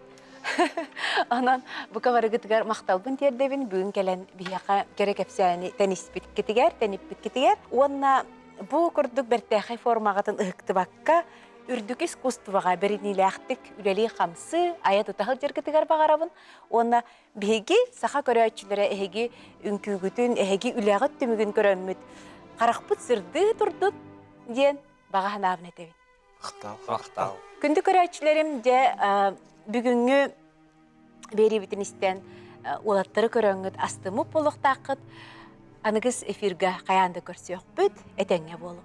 Анан бұқа барығытығар мақталбын тердебін бүгін кәлін бияқа керек әпсәні тәнис біткетігер, тәніп біткетігер. Онна бұл күрдік бәртәқай формағатын ұхықты баққа үрдік искусствоға бірінілі әқтік үләлі қамсы, аят ұтағыл жергітігер бағарабын. Онна бейге сақа көрәтшілері әйге үнкігітін, әйге үләғыт түмігін көрәмміт. Қарақпыт сырды тұрдыт ден бағахан авын әтебін. Ақтау. Күнді көрәтшілерім де бүгінгі бері бітін істен улаттары көрөңгүт астымы полуктакыт, аныгыз эфирге каянды көрсөк бүт, этеңе болу.